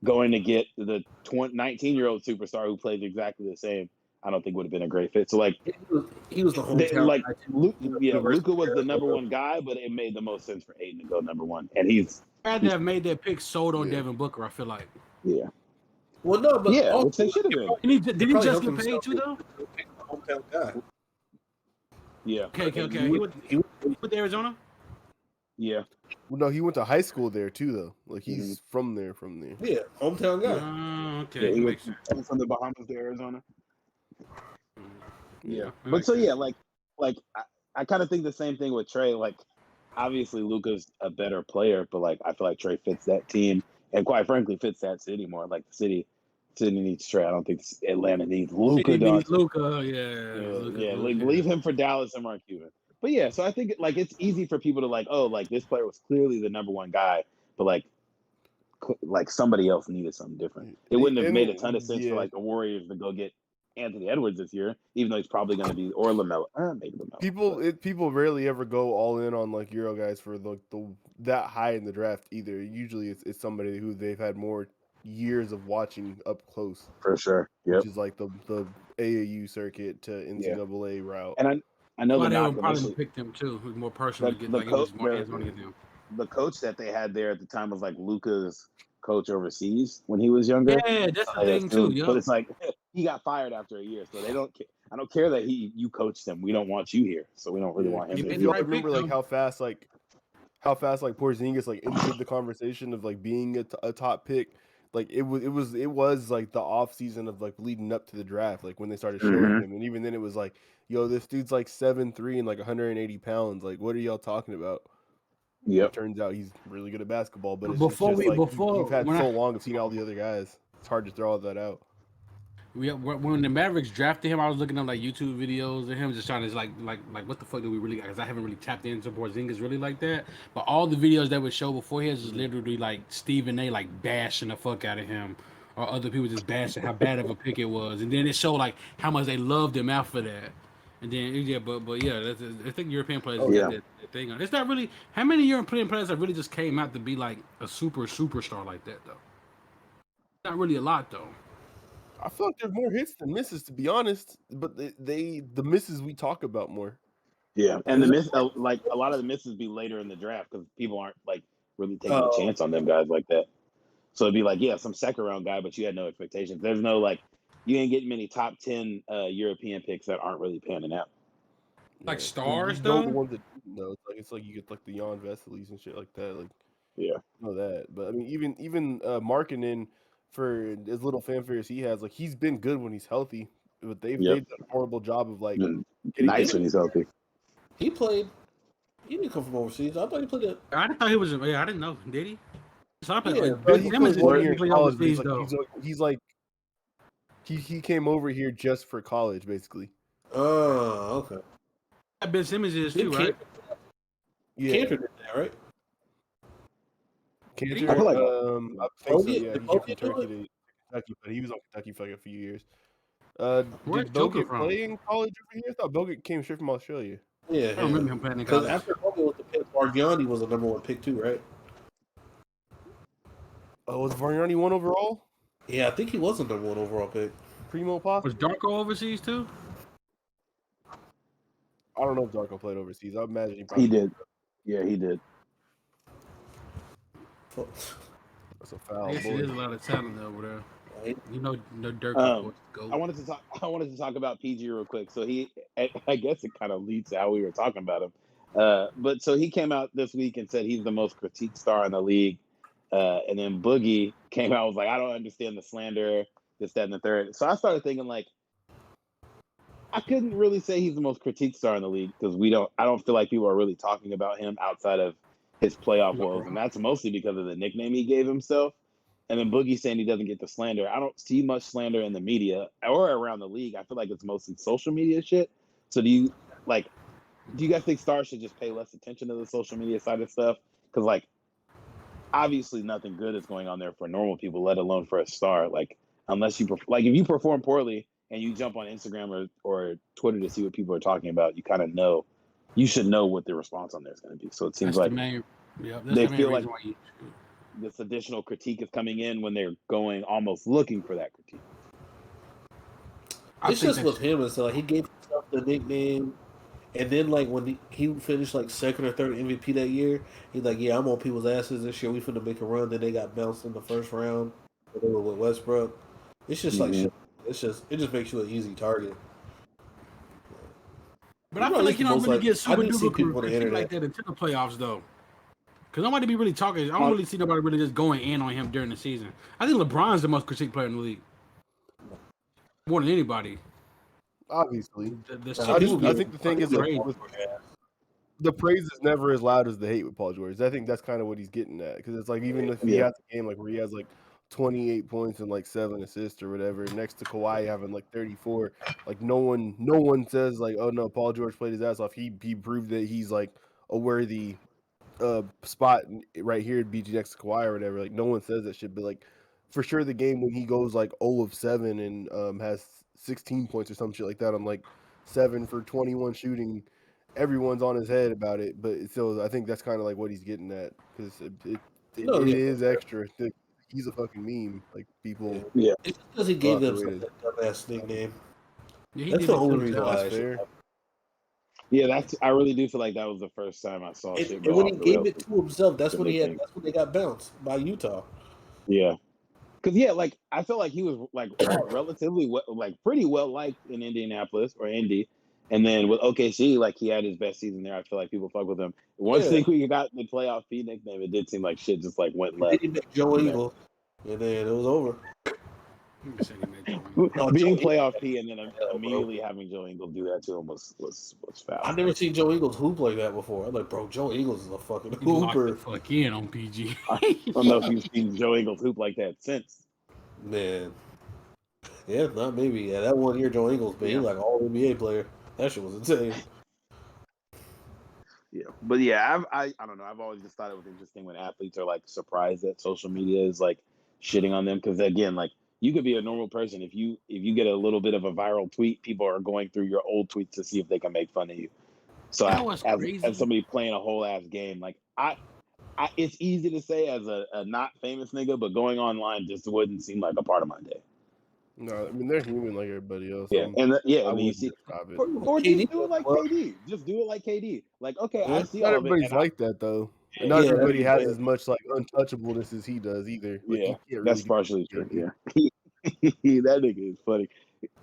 going to get the 19-year-old superstar who plays exactly the same, I don't think would have been a great fit. So like, he was the hometown like guy. Luka was the number 1 guy, but it made the most sense for Ayton to go number 1, and he's I'd have made that pick sold on Devin Booker. I feel like. yeah. Well, no, but Yeah, which they should have been. Did he just get paid too though? Hometown guy. Yeah. Okay. He went to Arizona. Yeah. Well, no, he went to high school there too, though. Like he's from there. Yeah, hometown guy. Okay. Yeah, he Makes went from the Bahamas to Arizona. Yeah. That But makes so sense. yeah, like I kind of think the same thing with Trey. Like, obviously Luka's a better player, but like I feel like Trey fits that team, and quite frankly fits that city more. Like the city needs Trey. I don't think Atlanta needs Luka. Luka, Yeah. Like, leave him for Dallas and Mark Cuban. But yeah, so I think like it's easy for people to like, oh, like this player was clearly the number 1 guy, but like somebody else needed something different. It wouldn't have made a ton of sense for like the Warriors to go get Anthony Edwards this year, even though he's probably going to be or LaMelo. Maybe LaMelo. People rarely ever go all in on like Euro guys for the that high in the draft either. Usually it's somebody who they've had more years of watching up close. For sure. Yep. Which is like the AAU circuit to NCAA route. And I know they the would probably pick them too. Who's more personal to get like more hands-on to get them. The coach that they had there at the time was like Luka's coach overseas when he was younger. Yeah, that's the thing too. But it's like he got fired after a year, so they don't. I don't care that you coached him. We don't want you here, so we don't really want him. You remember like how fast Porzingis like entered the conversation of like being a top pick. Like it was like the off season of like leading up to the draft, like when they started showing him, and even then it was like, yo, this dude's like 7'3" and like 180 pounds. Like, what are y'all talking about? Yeah. Turns out he's really good at basketball, but it's Before just we- like before- you've had when so I- long of seeing all the other guys. It's hard to throw all that out. When the Mavericks drafted him, I was looking up like YouTube videos of him just trying to like what the fuck do we really got? Because I haven't really tapped into Porzingis really like that. But all the videos that would show before his was literally like Stephen A. like bashing the fuck out of him, or other people just bashing how bad of a pick it was, and then it showed like how much they loved him after that. And then but yeah, I think European players got that thing on. It's not really how many European players have really just came out to be like a superstar like that though. Not really a lot though. I feel like there's more hits than misses, to be honest. But the misses we talk about more. Yeah, and the miss like a lot of the misses be later in the draft because people aren't like really taking a chance on them guys like that. So it'd be like, yeah, some second round guy, but you had no expectations. There's no like, you ain't getting many top 10 European picks that aren't really panning out. Like stars, you though? know the ones that it's like you get like the Jan Vesely's and shit like that. Like, yeah, know that. But I mean, even Markkanen, for as little fanfare as he has, like he's been good when he's healthy. but they've Yep. done a horrible job of like Mm, getting nice when he's healthy. He played. He didn't come from overseas. I thought he played it. I thought he was. Yeah, I didn't know. Did he? So I played Yeah, like bro, Ben he Simmons played 1 didn't year in play college, but overseas though. he's like he came over here just for college, basically. Oh, okay. Ben Simmons is too, right? Yeah, Cantor did that, right? Cantor. I feel like- I think so. Bogut- Yeah, did he came Bogut from do Turkey it? to Kentucky, but he was on Kentucky for like a few years. Where's Did Joker Bogut from? play in college over here? I thought Bogut came straight from Australia. Yeah, I don't remember him playing in Because college. after Kobe was the pick, Bargiani was the number 1 pick too, right? Oh, was Varnani 1 overall? Yeah, I think he was the number 1 overall pick. Primo possibly? Was Darko overseas too? I don't know if Darko played overseas. I imagine he probably He did. Yeah, he did. That's a foul. I guess boy. there's a lot of talent over there. Right. You know, Dirk Um, go. I wanted to talk about PG real quick. So I guess it kind of leads to how we were talking about him. But so he came out this week and said he's the most critiqued star in the league. And then Boogie came out and was like, I don't understand the slander, this, that, and the third. So I started thinking like, I couldn't really say he's the most critiqued star in the league because I don't feel like people are really talking about him outside of his playoff woes, and that's mostly because of the nickname he gave himself. And then Boogie saying he doesn't get the slander. I don't see much slander in the media or around the league. I feel like it's mostly social media shit. So do you guys think stars should just pay less attention to the social media side of stuff? Because like, obviously nothing good is going on there for normal people, let alone for a star. Like, unless if you perform poorly and you jump on Instagram or Twitter to see what people are talking about, you kind of know, you should know what the response on there is going to be. So it seems That's like the main. Yeah, that's they the main feel like reason why you. this additional critique is coming in when they're going almost looking for that critique. It's just with him. It's like he gave himself the nickname, and then like when he finished like 2nd or 3rd MVP that year, he's like, "Yeah, I'm on people's asses this year. We finna make a run." Then they got bounced in the first round. They were with Westbrook. It's just like shit. It just makes you an easy target. But I feel like you don't really get super I do see duper people on the critique internet like that until the playoffs, though. Because nobody be really talking. I don't really see nobody really just going in on him during the season. I think LeBron's the most critiqued player in the league, more than anybody. Obviously, I I think the thing is the praise is never as loud as the hate with Paul George. I think that's kind of what he's getting at because it's like even if he has a game like where he has like 28 points and like 7 assists or whatever, next to Kawhi having like 34, like no one says like, oh no, Paul George played his ass off. He proved that he's like a worthy spot right here at BG next to Kawhi or whatever. Like no one says that shit, but like for sure the game when he goes like 0 of 7 and has 16 points or some shit like that on like 7 for 21 shooting, everyone's on his head about it. But so I think that's kind of like what he's getting at because it is extra. He's a fucking meme. Like people, it's just because he gave them it that dumbass nickname. Yeah, That's the only reason why. That's fair. Yeah, I really do feel like that was the first time I saw shit go and when off he the gave rails. it to himself, that's when they got bounced by Utah. Yeah. Because like I feel like he was like relatively pretty well liked in Indianapolis or Indy, and then with OKC, like he had his best season there. I feel like people fuck with him. Once we got the playoff P nickname, it did seem like shit just like went left. Then he met Joe Eagle, and then it was over. Being playoff P and then immediately having Joe Ingles do that to him was foul. I've never seen Joe Eagles hoop like that before. I'm like, bro, Joe Eagles is a fucking hooper. Fuck in on PG. I don't know if you've seen Joe Ingles hoop like that since. Man. Yeah, not maybe. Yeah, that 1 year Joe Ingles, but he like all NBA player. That shit was insane. Yeah, but yeah, I don't know. I've always just thought it was interesting when athletes are like surprised that social media is like shitting on them because again, like you could be a normal person if you get a little bit of a viral tweet, people are going through your old tweets to see if they can make fun of you. So as somebody playing a whole ass game, like I it's easy to say as a not famous nigga, but going online just wouldn't seem like a part of my day. No, I mean they're human like everybody else. Yeah, and you see, or just do it like KD. Just do it like KD. Like, okay, I see not all of it. Everybody's like that though. And not everybody has as much like untouchableness as he does either. Like, yeah, that's partially true. Yeah, that nigga is funny.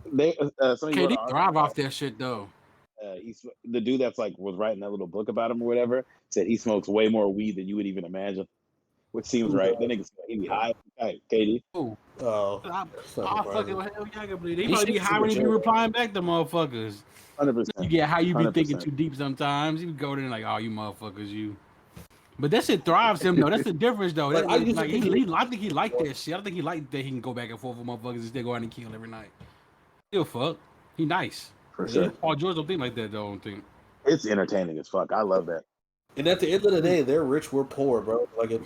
KD thrive off that shit though. The dude that's like was writing that little book about him or whatever said he smokes way more weed than you would even imagine, which seems right. That nigga he be high, KD. Oh, Oh, I it's not fucking surprising. hell yeah, I can believe it. He He probably be seems high when he be legit. replying back to motherfuckers. 100%. You get how you be thinking 100%. too deep sometimes. You go there like, oh, you motherfuckers, you. But that shit thrives him though. That's the difference though. Like, I used to think I think he liked that shit. I think he liked that he can go back and forth with motherfuckers and still go out and kill every night. He'll fuck. He nice. For Yeah. sure. Paul George don't think like that though. I don't think. It's entertaining as fuck. I love that. And at the end of the day, they're rich, we're poor, bro. Like you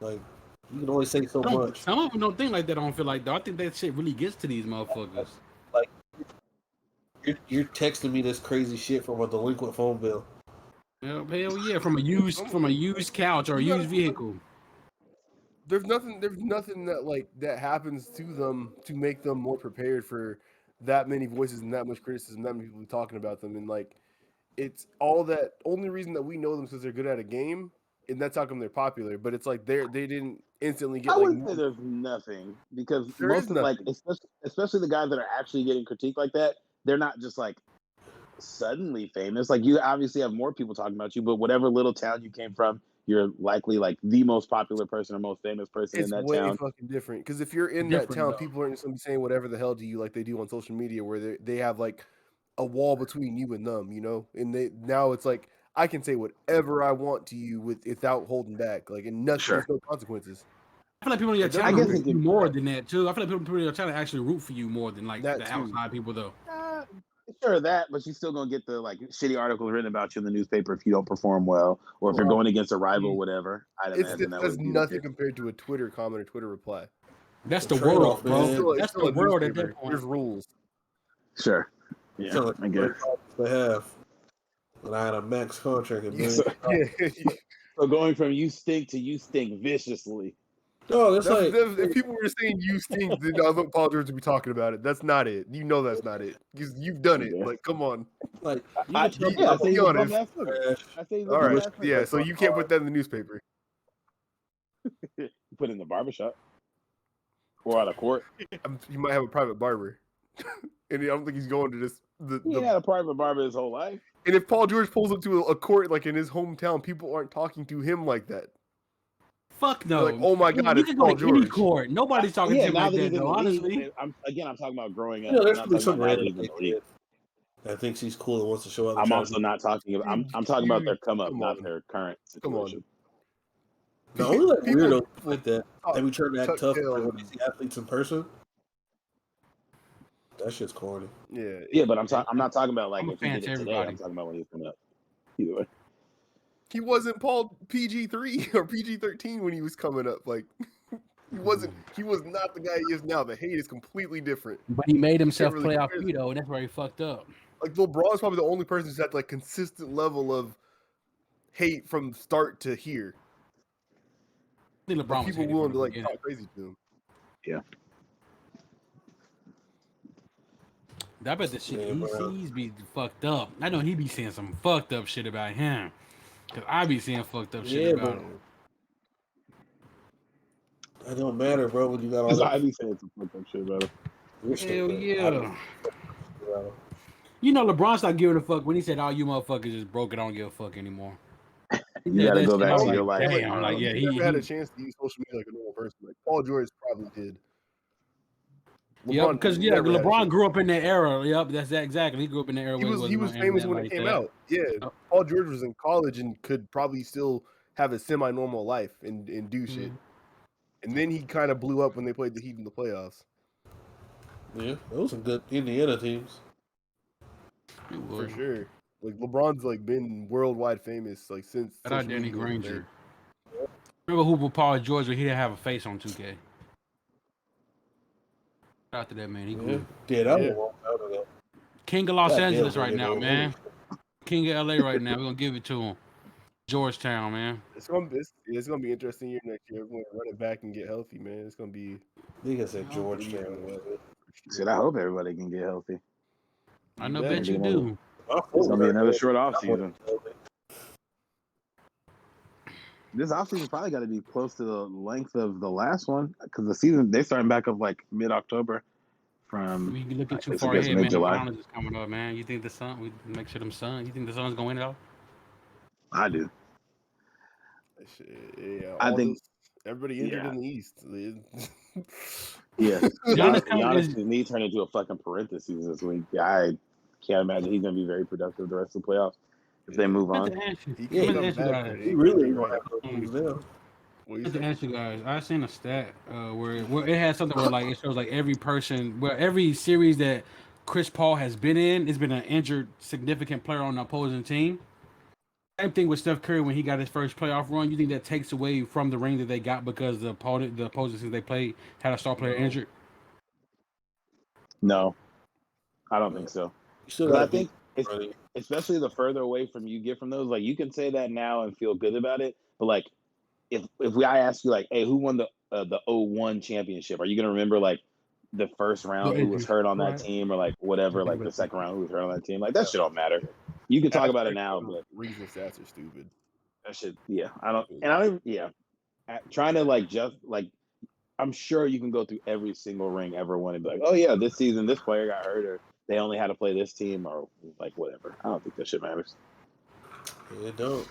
can only say so much. Some of them don't think like that. I don't feel like though. I think that shit really gets to these motherfuckers. Like you're texting me this crazy shit from a delinquent phone bill. Hell yeah, from a used couch or a used vehicle. There's nothing that happens to them to make them more prepared for that many voices and that much criticism, that many people talking about them, and like it's all that. Only reason that we know them because they're good at a game, and that's how come they're popular. But it's like they didn't instantly get. I like wouldn't say there's nothing because There most is of like nothing. especially the guys that are actually getting critiqued like that, they're not just like suddenly famous. Like you obviously have more people talking about you, but whatever little town you came from, you're likely like the most popular person or most famous person It's in that way town. fucking different because if you're in that town, people aren't just gonna be saying whatever the hell to you like they do on social media, where they have like a wall between you and them, you know. And now it's like I can say whatever I want to you without holding back, like and nothing. Sure. There's no consequences. I feel like people in your I channel guess root it for you could- more than that too. I feel like people in your channel actually root for you more than like That the too. outside people though. Sure that, but you're still gonna get the like shitty articles written about you in the newspaper if you don't perform well, or if you're going against a rival, whatever. I'd imagine that That's would be the nothing case. compared to a Twitter comment or Twitter reply. That's The the trade-off, world, bro. man. It's That's still the a world at newspaper. that point. There's rules. Sure. Yeah, So I guess. they have. And I had a max contract at So, Yeah. so going from you stink to you stink viciously. No, it's like If people were saying you stink, then I don't Paul George would be talking about it. That's not it. You know that's not it. You've done it. Yeah. Like, come on. you I can tell yeah, I say he's a honest. bum ass nigga. I say he's a All bum right. ass nigga. Yeah. So you can't put that in the newspaper. Put it in the barbershop or out of court. You might have a private barber, and I don't think he's going to this. He had a private barber his whole life. And if Paul George pulls up to a court like in his hometown, people aren't talking to him like that. Fuck no. They're like, oh my God, you it's can go Paul to any George. court. Nobody's talking to him now like that that he's in though. the Honestly, league, I'm talking about growing up. you know, I'm there's not gonna be talking some about now that random he's in the league. that thinks he's cool and wants to show out. I'm also not talking about. I'm talking about their come up, come not on. their current Come on. situation. No, we like People- weirdos like that. That we try to act Tuck tough tail. like, when they see athletes in person. That shit's corny. Yeah. Yeah, but I'm not talking about like I'm a if he fan did to it today. everybody. I'm talking about when he's coming up. Either way. He wasn't Paul PG-3 or PG-13 when he was coming up. Like he wasn't. He was not the guy he is now. The hate is completely different. but he made himself really play off compare you though, and that's where he fucked up. Like LeBron's probably the only person who's at like consistent level of hate from start to here. I think Like, LeBron was people hated willing from to the like beginning. talk crazy to him. Yeah. I bet the shit Yeah, he bro. sees be fucked up. I know he be saying some fucked up shit about him. Cause I be saying fucked up shit Yeah, about but him. it don't matter, bro. When you got all So that I be saying some fucked up shit about him. Hell yeah. Yeah. You know LeBron stopped giving a fuck when he said all you motherfuckers just broke it, I don't give a fuck anymore. He You said gotta that go shit, back I was to your like, life. damn, I'm like, yeah, he never had a he chance to use social media like a normal person. Like Paul George probably did. yeah, because never had a LeBron chance. grew up in that era. Yep, that's that exactly. He grew up in the era He where was wasn't no famous internet when like it came that. out. Yeah, Oh. Paul George was in college and could probably still have a semi-normal life and do shit. And then he kind of blew up when they played the Heat in the playoffs. Yeah, those are good Indiana teams. For sure. Like LeBron's like been worldwide famous like since. Shout out social Danny media was a thing. Granger. Remember who with Paul George, but he didn't have a face on 2K. Shout out to that man. He Yeah, cool. yeah, that Yeah. was a long time ago. King of Los God damn, Angeles bro, right now, nigga. man. King of LA right now. We're gonna give it to him. Georgetown, man. It's gonna be interesting year next year. Everyone run it back and get healthy, man. It's gonna be. Nigga said Georgetown. Shit, I hope everybody can get healthy. I know, Yeah, bet you do. It's gonna be another short off season. This offseason probably got to be close to the length of the last one because the season they starting back up like mid-October. From We can look at too it's far against ahead, man. The mid-July. finals is coming up, man. You think the Sun? We make sure them Sun. You think the Sun's gonna win it all? I do. Yeah, I think- everybody injured yeah. in the East. Yeah, Giannis coming is Giannis' knee turned into a fucking parentheses this week. Yeah, I can't imagine he's gonna be very productive the rest of the playoffs if they move I on. meant to ask you. He I can't meant to come ask you back. guys. He He really can't ain't come gonna back. have no moves now. What I you meant to say? ask you guys. I seen a stat where it had something where like it shows like every person, where every series that Chris Paul has been in, it's been an injured significant player on the opposing team. Same thing with Steph Curry when he got his first playoff run. You think that takes away from the ring that they got because the opposing teams they played had a star player No. injured? No, I don't No. think so. You still Because got I think it's running. especially the further away from you get from those, like you can say that now and feel good about it, but like I ask you like, hey, who won the 01 championship? Are you gonna remember like the first No round who was injuries, hurt on that right? team or like whatever, like the second round who was hurt on that team? Like that shit don't matter. You can talk about it now, but Rings and stats are stupid. that shit, yeah, I don't even, yeah, trying to like just like I'm sure you can go through every single ring ever won and be like, oh yeah, this season this player got hurt or they only had to play this team or like whatever. I don't think that shit matters. It don't.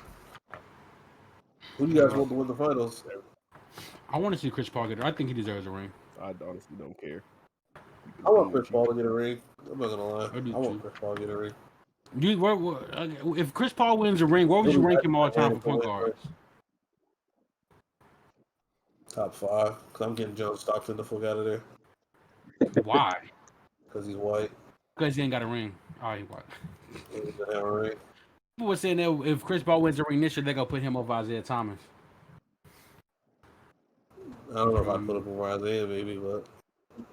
Who do you guys want to win the finals? I want to see Chris Paul get it. I think he deserves a ring. I honestly don't care. I want Chris Paul to get a ring. I'm not gonna lie. I do I want too. Chris Paul to get a ring. If Chris Paul wins a ring, what would you rank him all time for point Win, guards? Top 5. Because I'm getting John Stockton the fuck out of there. Why? Because he's white. Because he ain't got a ring. Oh, he white. He doesn't have a ring. People were saying that if Chris Paul wins a ring this year, they're gonna put him over Isaiah Thomas. I don't know if I put him over Isaiah, maybe, but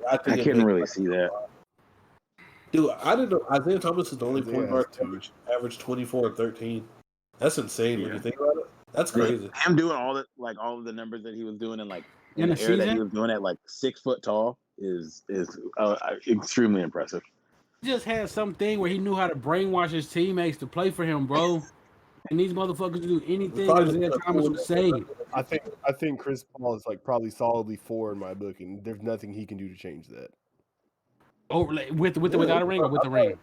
I think I couldn't really see that. Dude, I didn't know Isaiah Thomas is the only Isaiah point guard has to average 24 and 13. That's insane when Yeah. you think about it. That's crazy. Him doing all of the numbers that he was doing and like In the a air that he season? was doing at like 6 foot tall is extremely impressive. He just had something where he knew how to brainwash his teammates to play for him, bro. And these motherfuckers do anything Isaiah Thomas would say. I think Chris Paul is like probably solidly 4 in my book, and there's nothing he can do to change that. Over with or without a ring or with the ring.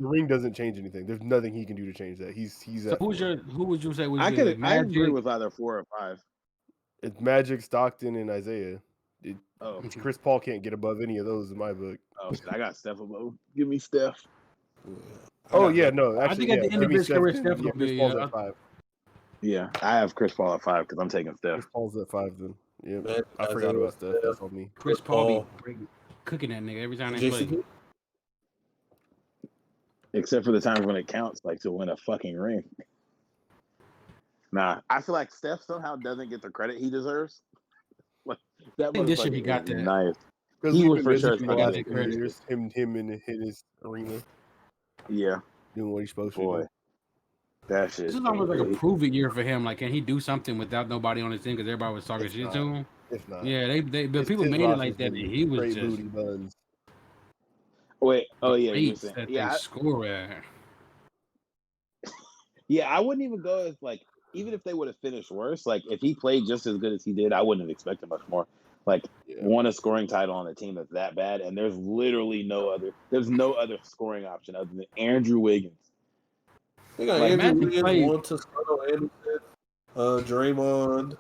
The ring doesn't change anything. There's nothing he can do to change that. He's So who would you say was I your Magic? agree with either 4 or 5. It's Magic, Stockton, and Isaiah. Oh, Chris Paul can't get above any of those in my book. oh shit, I got Steph above. Give me Steph. Oh yeah, no, actually, I think at the end of his career, Steph will Chris be Paul's at 5. Yeah, I have Chris Paul at 5 because I'm taking Steph. Chris Paul's at 5 then. Yeah, Man, I forgot Isaiah, about Steph. That's on me. Chris Paul be cooking that nigga every time they Jason play. Kidd? Except for the times when it counts, like to win a fucking ring. Nah, I feel like Steph somehow doesn't get the credit he deserves. Like that I think this year he motherfucker got is that. nice. Because He we've was been for busy sure for the fucking last get 2 credit. years. Him in his arena Yeah, doing what he's supposed to boy, do. that shit. This is almost like a prove it year for him. Like, can he do something without nobody on his team? Because everybody was talking It's shit not. to him. If not, Yeah, but people his made it roster's like that. been And he was straight just booty buns. Wait, oh yeah, you're rates saying that yeah. they score at. Yeah, I wouldn't even go as like even if they would have finished worse. Like if he played just as good as he did, I wouldn't have expected much more. Like won a scoring title on a team that's that bad, and there's literally no other scoring option other than Andrew Wiggins. They got Like, Andrew Magic Wiggins, Juan Toscano Anderson, Draymond.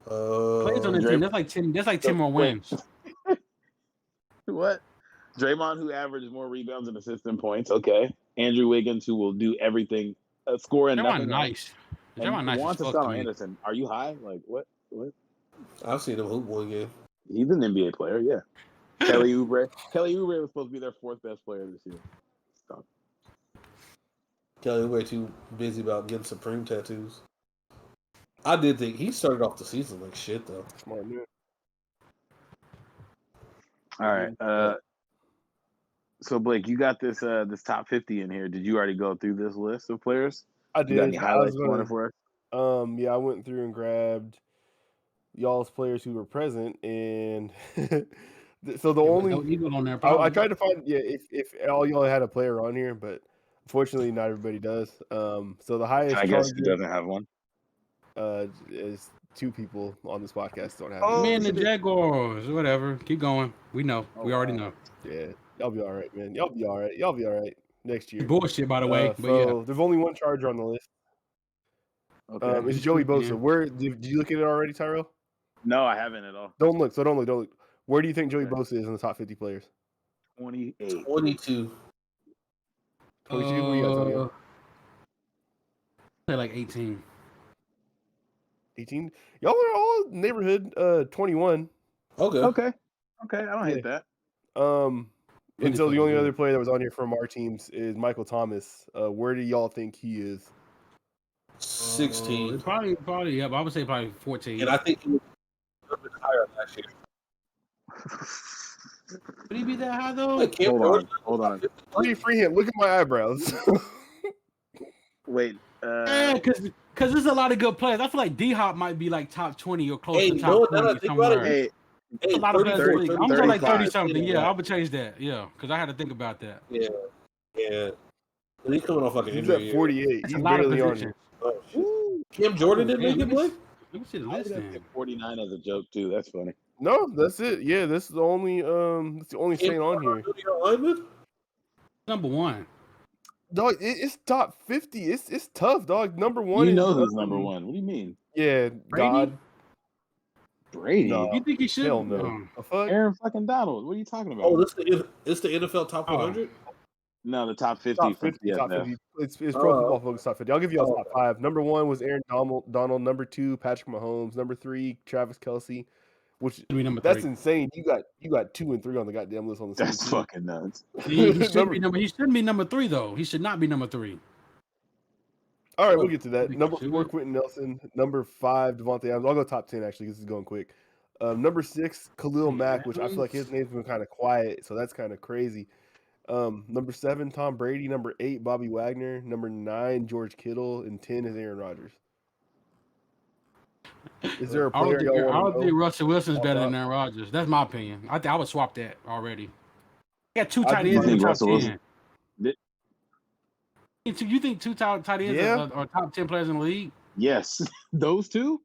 Plays on the team. That's like 10. That's like 10 more wait. wins. What? Draymond, who averages more rebounds and assists than points. Okay. Andrew Wiggins, who will do everything, score and Draymond nothing nice. else. Draymond And nice Juan as fuck Toscano to me. Anderson. Are you high? Like what? I've seen him hoop one game. He's an NBA player. Yeah. Kelly Oubre. Kelly Oubre was supposed to be their 4th best player this year. Stop. Kelly way too busy about getting Supreme tattoos. I did think he started off the season like shit though. Smart man. All right. So Blake, you got this top 50 in here. Did you already go through this list of players? I You got did. any highlights you wanted for us? Yeah, I went through and grabbed y'all's players who were present, and so the only No Eagle on there. I tried to find if all y'all had a player on here, but unfortunately not everybody does. So the highest I guess Charger, he doesn't have one. is 2 people on this podcast don't have. Oh, it. Man, the Jaguars, whatever. Keep going. We know. We already know. Yeah, y'all be all right, man. Y'all be all right. Y'all be all right next year. Bullshit, by the way. But So yeah. there's only one Charger on the list. Okay. It's Joey Bosa. Yeah. Where did you look at it already, Tyrell? No, I haven't at all. Don't look. So don't look. Where do you think Joey Okay. Bosa is in the top 50 players? 28. 22. 22. What do you got, Tony? Say like 18. 18. Y'all are all neighborhood 21. Okay. Okay, I don't hate that. And so the only other player that was on here from our teams is Michael Thomas. Where do y'all think he is? 16. Probably, yeah, but I would say probably 14. And I think he was a little bit higher last year. Would he be that high though? Like Hold on. Free him. Look at my eyebrows. Wait. Yeah, because there's a lot of good players. I feel like D Hop might be like top 20 or close Hey, to no, top now that I 20 think about somewhere. it, There's a lot of players in the league. I'm going to like 30 35. something. Yeah, Yeah. I would change that. Yeah, because I had to think about that. Yeah. And he's coming off like an He's injury. at 48. That's He's a lot of barely on positions. here. Oh, shit. Cam Jordan didn't make it, boy? Let me see the I list would have then. pick 49 as a joke too. That's funny. No, that's it. Yeah, this is the only saint on here. Number one. Dog, it's top 50. It's tough, dog. Number one You is know who's number one. What do you mean? Yeah, Brady? God. Brady. No. You think he should? Hell no. The fuck? Aaron fucking Donald. What are you talking about? Oh, it's the NFL top 100? No, the top 50 Top from 50. Top PFF. 50. It's Pro Football Focus top 50. I'll give you all top 5. Number 1 was Aaron Donald. Number 2, Patrick Mahomes. Number 3, Travis Kelce. Which Should be number that's 3. insane. You got 2 and 3 on the goddamn list on the same That's team. fucking nuts. He shouldn't be number 3 though. He should not be number 3. All right, we'll get to that. Should Number we? 4, Quentin Nelson. Number 5, Devontae Adams. I'll go top 10 actually. This is going quick. Number 6, Khalil Mack, which I feel like his name's been kind of quiet, so that's kind of crazy. Number 7, Tom Brady. Number 8, Bobby Wagner. Number 9, George Kittle, and 10 is Aaron Rodgers. Is there a player I y'all want don't to think know? Russell Wilson's better than Aaron Rodgers. That's my opinion. I would swap that already. He got 2 tight do ends in think the top Russell 10. Wilson- You think 2 tight ends Yeah. are top 10 players in the league? Yes, those two.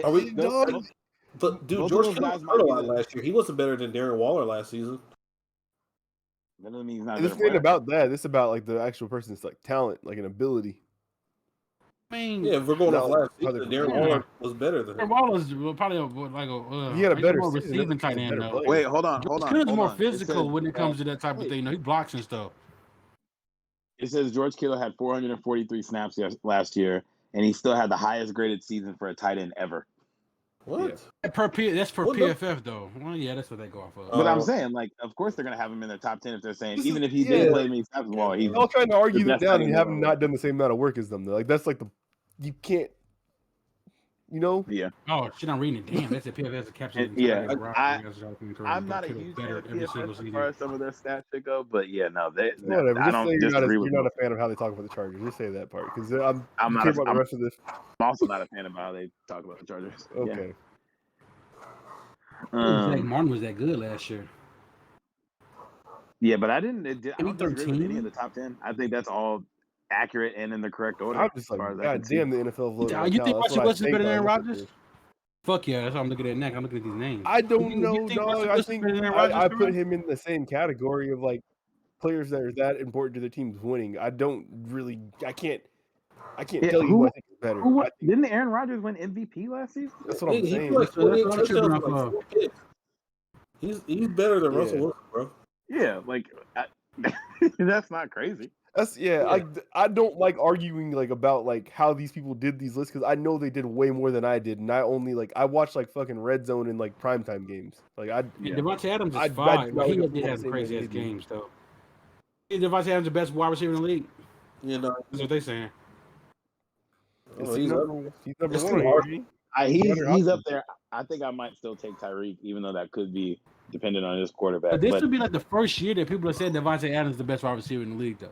Are we Those- But dude, both of George those Kittle guys was might hurt a be lot the- last year. He wasn't better than Darren Waller last season. That doesn't mean he's not. This ain't about that. This is about like the actual person's like talent, like an ability. I mean, Yeah, if we're going No, off last how season, they Darren perform. Waller was better than Aaron him. Waller's probably like a He had a better more season. receiving He's a tight end better though. player. Wait, hold on. Kittle's more It physical says, when it comes to that type of thing. He blocks and stuff. It says George Kittle had 443 snaps last year, and he still had the highest graded season for a tight end ever. What? Yeah. That's per What the- PFF though. Well, yeah, that's what they go off of. But I'm saying, like, of course they're gonna have him in their top 10 if they're saying, This even is- if he yeah. didn't play many snaps, well, he's Y'all trying to argue the them best down tight and end you have ever. not done the same amount of work as them. Though. Like that's like you can't, yeah. Oh shit, I'm reading it. Damn, that's a PFF caption. Yeah, I'm not a huge fan better of every PFF single as far season. as some of their stats should go, but yeah, no, Whatever. I Just don't say disagree with you're not them. a fan of how they talk about the Chargers. Just say that part because I'm I'm not care a- about the rest of this. I'm also not a fan of how they talk about the Chargers. Okay. Yeah. Zach Martin was that good last year. Yeah, but I don't disagree with 13? any of the top 10. I think that's all accurate and in the correct order. I'm just as like, far as I God can see. damn, the NFL voted. You think Russell Wilson's better than Aaron Rodgers? Rodgers? Fuck yeah, that's why I'm looking at next. I'm looking at these names. I don't You know, think dog. Russell I Wilson's think better than Aaron Rodgers, I put Kareem? him in the same category of like players that are that important to their teams winning. I don't really. I can't Yeah, tell you who I think is better. I think Didn't Aaron Rodgers win MVP last season? that's what I'm He saying. threw like 48 That's what I'm touchdowns tripping with like off 4 picks. He's better than Yeah. Russell Wilson, bro. Yeah, like that's not crazy. That's I don't like arguing like about like how these people did these lists because I know they did way more than I did, and I only like I watched like fucking Red Zone and like primetime games. Like Yeah. Devontae Adams is I fine, do but he not did look have the same crazy way ass they do. games though. Is Devontae Adams the best wide receiver in the league? You know, That's what they saying. Is he's he up. number It's one too on hard. here, G? He's DeAndre up there. I think I might still take Tyreek, even though that could be dependent on his quarterback. But this But would be like the first year that people have said Devontae Adams is the best wide receiver in the league though.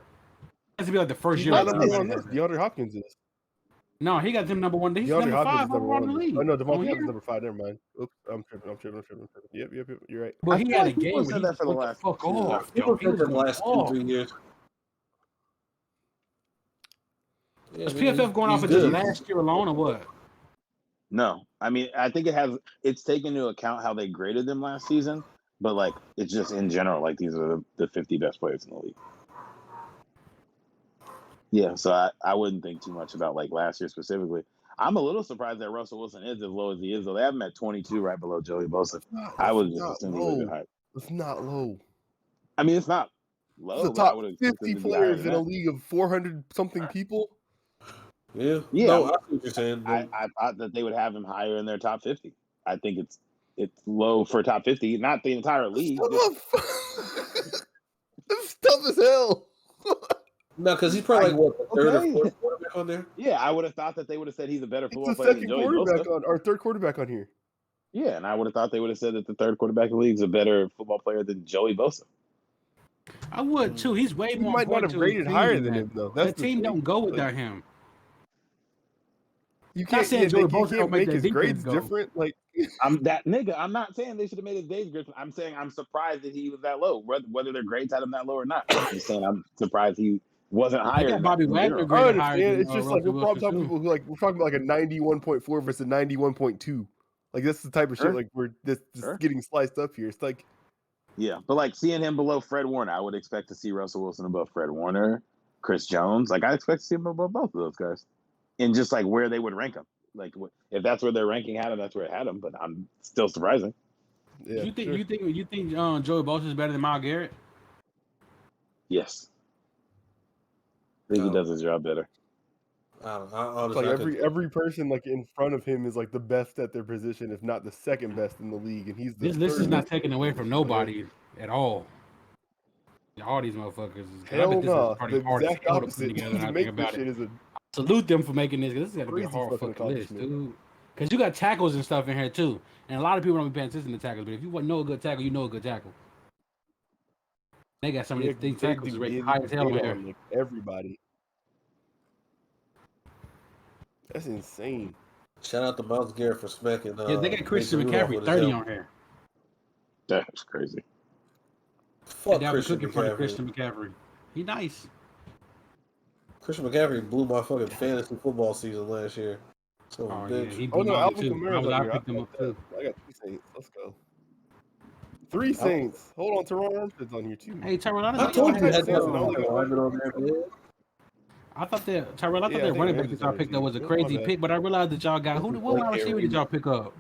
This would be like the first He's year. not that number somebody one. said that. DeAndre Hopkins is. No, he got him number one. He's DeAndre number Hopkins 5 is number overall in the one. league. Oh no, On Devontae Adams here. is number 5. Never mind. Oops, I'm tripping. Yep. You're right. But I he feel had like a people game said where he that just for the went the last fuck 2 off. People Yo, he said was that the going last off. 2-3 years. Yeah, Is I mean, PFF going off he's of just good. last year alone or what? no, I mean I think it's taken into account how they graded them last season, but like it's just in general, like these are the 50 best players in the league. Yeah, so I wouldn't think too much about like last year specifically. I'm a little surprised that Russell Wilson is as low as he is, though. They have him at 22, right below Joey Bosa. I would just assume he would have been high. It's not low. I mean, it's not He's low, the but I top would expect him 50 to be higher players than in a that. league of 400 something people. Yeah. Yeah, No, I see what you're saying. I thought that they would have him higher in their top 50. I think it's low for top 50, not the entire league. That's tough as hell. No, because he's probably like what, the third okay. or fourth quarterback on there? Yeah, I would have thought that they would have said he's a better He's football the player than second Joey quarterback Bosa. on our third quarterback on here. Yeah, and I would have thought they would have said that the third quarterback in the league is a better football player than Joey Bosa. I would too. He's way He more might not important have to his rated team higher than than that. him though. The That's team thing. don't go Like, without him. You Not can't, saying Joey you Bosa can't don't make make their his grades defense go. different. Like I'm that nigga. I'm not saying they should have made his days good. I'm saying I'm surprised that he was that low, whether their grades had him that low or not. I'm just saying I'm surprised he wasn't They higher got than Bobby that in Wagner general. I graded higher understand. than It's just like Russell we're probably Wilson talking too. people who like we're talking about like a 91.4 versus a 91.2. Like that's the type of Sure. shit like we're just Sure. getting sliced up here. It's like Yeah, but like seeing him below Fred Warner, I would expect to see Russell Wilson above Fred Warner, Chris Jones. Like I expect to see him above both of those guys, and just like where they would rank him. Like if that's where their ranking had him, that's where it had him. But I'm still surprising. yeah. you think sure. you think Joey Bosa is better than Myles Garrett? Yes, I think he does his job better. I It's honestly, like I could, every person like in front of him is like the best at their position, if not the second best in the league, and he's the This list third is not best taken away from player. nobody at all. All these motherfuckers. I Hell bet this is no. probably The hard as exact hell to put opposite. together. To Now I make think this about shit it. is a Salute them for making this. This is got to be a crazy hard fucking fucking list, accomplishment. dude. Because you got tackles and stuff in here too, and a lot of people don't be paying attention to tackles. But if you know a good tackle, you know a good tackle. They got some of yeah, these they tackles do. is rated They high as hell in hate here. on like everybody. That's insane. shout out to Myles Garrett for smacking. Yeah, they got Christian Mason Rudolph McCaffrey with his 30 helmet. on here. That's crazy. Fuck Dalvin Christian Cook in front of McCaffrey. Christian McCaffrey. He nice. Christian McCaffrey blew my fucking fantasy football season last year. So Oh bitch. yeah, he Oh blew no, mine Alvin too. Kamara's on I here. picked him up too. I got 3 Saints. Let's go. 3 Saints. Hold on, Teron Armstead's on here too. Hey Tyrell, I told you had had Saints, that and I only got lineman on there, man. I thought that Tyrell, I thought Yeah, I that think running back Ramsey's that y'all on picked there up too. was a My crazy bad. pick, but I realized that y'all got what wide receiver did y'all pick up?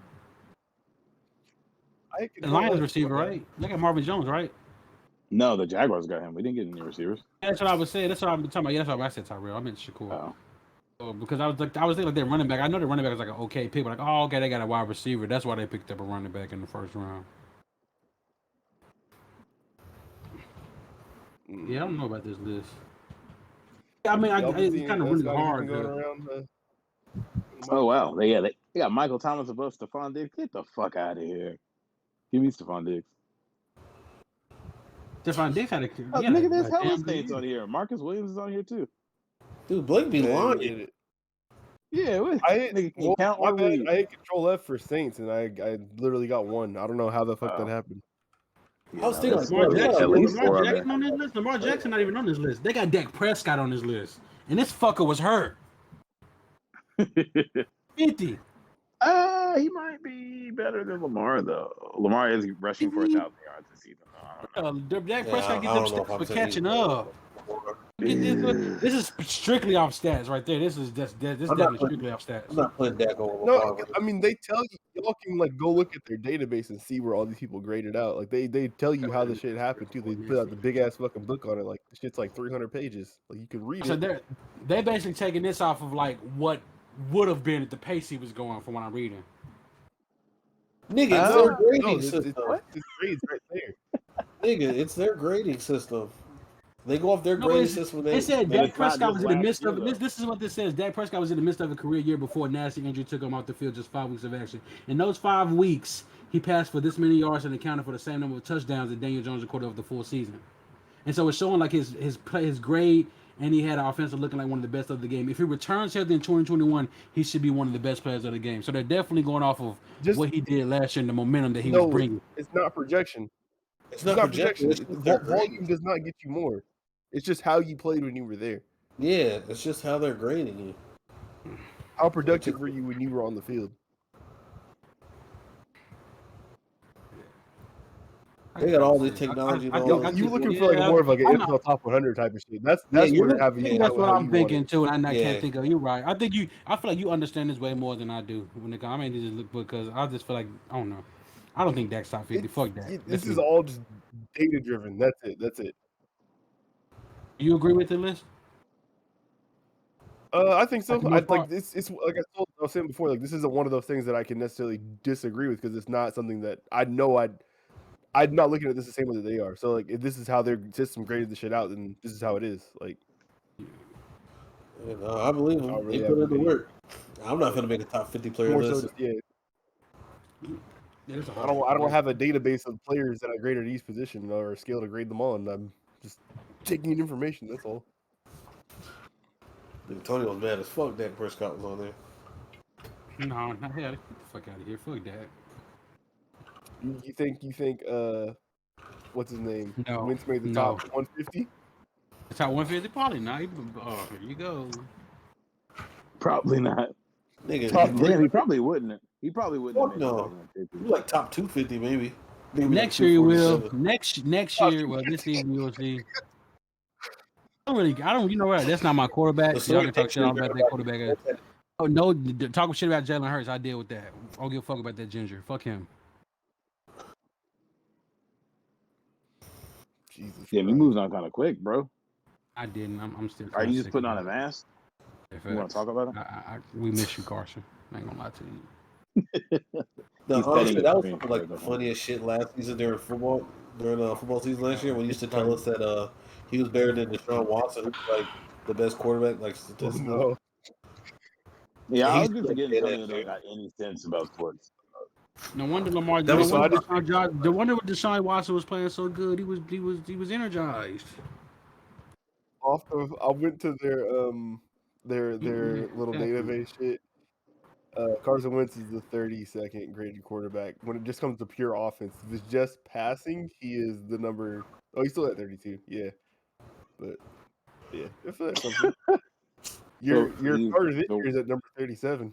I The Lions receiver, right? They got Marvin Jones, right? No, the Jaguars got him. We didn't get any receivers. That's what I was saying. That's what I'm talking about. Yeah, that's what I said, Tyrell. I meant Shakur. Oh, Because I was thinking like their running back. I know the running back was like an okay pick, but like, oh, okay, they got a wide receiver. That's why they picked up a running back in the first round. Yeah, I don't know about this list. I mean, it's kind of really hard. oh wow. They got Michael Thomas above Stephon Diggs. Get the fuck out of here. Give me Stephon Diggs. Stephon Diggs had a Nigga, there's hella Saints on here. Marcus Williams is on here too. Dude, Blake be lying. Yeah, nigga can't count my or bad. read. I hit Control F for Saints, and I literally got 1. I don't know how the fuck that happened. I was thinking Lamar Jackson. at least Lamar 4 Jackson on this list. Lamar Jackson not even on this list. They got Dak Prescott on this list, and this fucker was hurt. 50. He might be better than Lamar though. Lamar is rushing for 1,000 yards this season. Dak Prescott get them stats for catching up. This is strictly off stats right there. This is definitely strictly off stats. I'm not putting Dak over No, Lamar. I mean they tell you y'all can like go look at their database and see where all these people graded out. Like they tell you how the shit happened too. They put out the big ass fucking book on it. Like the shit's like 300 pages. Like you can read So it. they're basically taking this off of like what would have been at the pace he was going from what I'm reading. Nigga, it's their grading No, system. it's grades right there. Nigga, it's their grading system. They go off their grading system. They said Dak it's not Prescott was just in the last midst of year, this is what this says. Dak Prescott was in the midst of a career year before a nasty injury took him off the field just 5 weeks of action. In those 5 weeks, he passed for this many yards and accounted for the same number of touchdowns that Daniel Jones recorded over the full season. And so it's showing like his grade, and he had an offensive looking like one of the best of the game. If he returns healthy in 2021, he should be one of the best players of the game. So they're definitely going off of what he did last year and the momentum that he was bringing. It's not projection. It's not projection. Volume does not get you more. It's just how you played when you were there. Yeah, it's just how they're grading you. How productive were you when you were on the field? They got all the technology. You looking for like more of like an NFL top 100 type of shit. That's That's what I'm thinking too, and I Yeah. can't think of. You're right. I feel like you understand this way more than I do. When it comes, I mean, just look because I just feel like I don't know. I don't think Dak's top 50. Fuck that. This is all just data driven. That's it. You agree with the list? I think so. For the most part? It's like I was saying before. Like this isn't one of those things that I can necessarily disagree with because it's not something that I know I'm not looking at this the same way that they are. So like if this is how their system graded the shit out, then this is how it is. Like I believe them. really They put have in the any- work. I'm not gonna make a top 50 player more list. so, yeah. Yeah, that's a I hard don't have a database of players that I graded each position or a scale to grade them on. I'm just taking in information. That's all. Tony was mad as fuck Dak Prescott was on there. No, not hell. Get the fuck out of here. Fuck that. You think what's his name? No, Wentz made the no. top 150? The top 150 probably not. Here you go. Probably not. Nigga, Damn, he probably wouldn't. He probably wouldn't. Fuck have made no. it You like top 250 maybe. Maybe Next like year you will. 247. Next year, well, this season you will see. I don't. You know what? That's not my quarterback. So y'all can talk shit about that quarterback. Oh no, talking shit about Jalen Hurts. I deal with that. I don't give a fuck about that ginger. Fuck him. Jesus. Yeah, we moved on kind of quick, bro. I didn't. I'm still. Are you just sick putting of on a it. mask? If You want to talk about it? we miss you, Carson. I ain't gonna lie to you. No, He's honestly, petting that me. was some, like the funniest shit last season during football season last year when he used to tell us that he was better than Deshaun Watson, who's like the best quarterback, like statistically. No. Yeah, I He's was just still forgetting dead Tony that don't year. got any sense about sports. No wonder Lamar. That No was wonder so Deshaun Deshaun Watson was playing so good. He was energized. I went to their little Exactly. database shit. Carson Wentz is the 32nd graded quarterback. When it just comes to pure offense, if it's just passing, he is the number. Oh, he's still at 32. Yeah, but yeah, if that's something. Your starter this year is at number 37.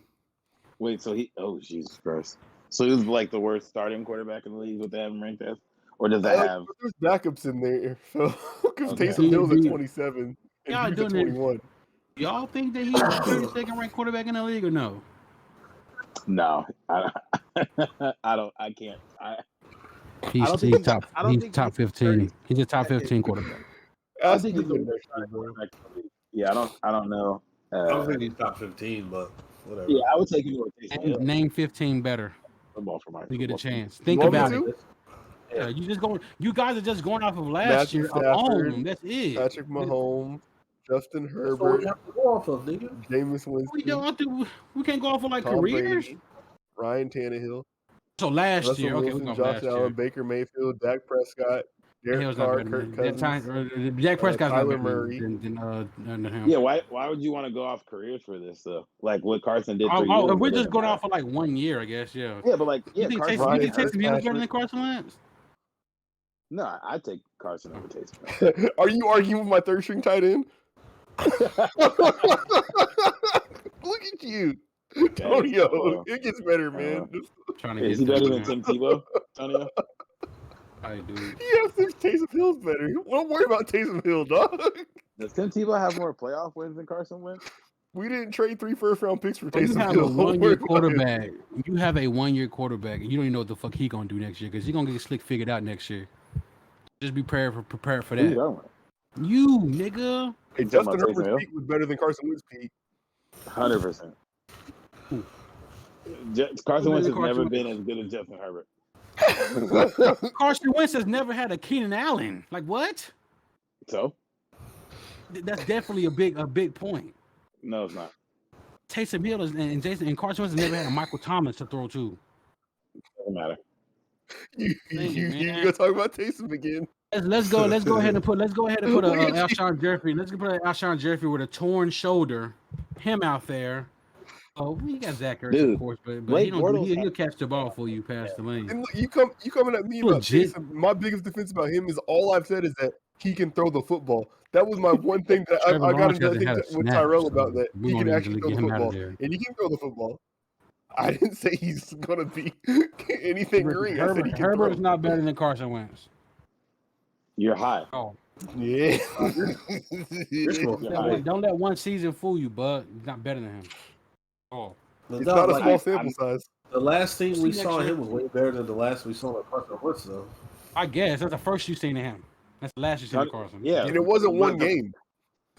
Wait, so oh Jesus Christ! So he was like the worst starting quarterback in the league with them ranked as, or does that have? There's backups in there, so because Okay. Taysom Hill's at 27 and Y'all Hugh's at doing it. 21. Y'all think that he's the 32nd ranked quarterback in the league or no? No, I don't. I can't. He's don't think top. I don't He's think top he's 15. He's a top 15 quarterback. I Ask think me he's the again worst next year, bro. quarterback in the league. Yeah, I don't know. I don't think he's top 15, but whatever. Yeah, I would take him to a Taysom Name 15 better. football for my. You get a football team. chance. Think want me about to? it. Yeah, you guys are just going off of last Matthew year Stafford, alone. That's it. Patrick Mahomes, Justin That's what Herbert, we have to go off of, nigga. Jameis We Winston, don't have to. We can't go off of like Tom careers. Brady, Ryan Tannehill, So last Russell year, okay, we're Wilson, going Josh last Allen, year. Baker Mayfield, Dak Prescott, Derek Hill's not Carr, better Kirk than Cousins, Dak Prescott's not Kyler better Murray. than him. Yeah, why would you want to go off careers for this though? Like what Carson did 3 years Oh, ago. we're just doesn't going matter. off for like 1 year, I guess. Yeah. Yeah, but like You think Carson. Ryan Taysom Hill better than Fitzpatrick. Carson Wentz? No, I'd take Carson over Taysom. Are you arguing with my third string tight end? Look at you, Tonio. It gets better, man. Trying to Is get he better there, than man. Tim Tebow, Tonio? I do. Yeah, Taysom Hill's better. Don't worry about Taysom Hill, dog. Does Tim Tebow have more playoff wins than Carson Wentz? We didn't trade 3 first-round picks for You Taysom have a Hill. Don't worry 1-year about it. quarterback. You have a 1-year quarterback, and you don't even know what the fuck he gonna do next year because he gonna get slick figured out next year. Just be prepared for Who you that. talking about? You nigga. Hey, You talking Justin about Taysom Herbert's Hill? peak was better than Carson Wentz's peak. 100%. Carson Who Wentz better has than never Carson been as good as Justin Herbert. Carson Wentz has never had a Keenan Allen. Like what? So? That's definitely a big point. No, it's not. Taysom Hill and Carson Wentz has never had a Michael Thomas to throw to. Doesn't matter. You man. gonna talk about Taysom again? Let's go ahead and put Look at you. Alshon Jeffrey. Let's put Alshon Jeffrey with a torn shoulder. Him out there. Oh, you got Zach Ertz, Dude, of course, but Blake Bortles he'll catch the ball for you past the lane. And look, you coming at me about Legit. Taysom. My biggest defense about him is all I've said is that he can throw the football. That was my one thing that Trevor I got Lawrence into I hasn't think had a with snap, Tyrell so about that. we're He gonna can actually easily throw get the him out of football, there. and he can throw the football. I didn't say he's gonna be anything green. I said he can Herbert's throw. not better than Carson Wentz. You're high. Oh, Yeah. You're smoking. You're high. don't let one season fool you, bud. He's not better than him. Oh, It's not a like, small sample size. the last thing we See saw next year. him was way better than the last we saw in Carson Wentz, though. I guess that's the first you've seen of him. That's the last you've seen of Carson. Yeah. And it wasn't one game.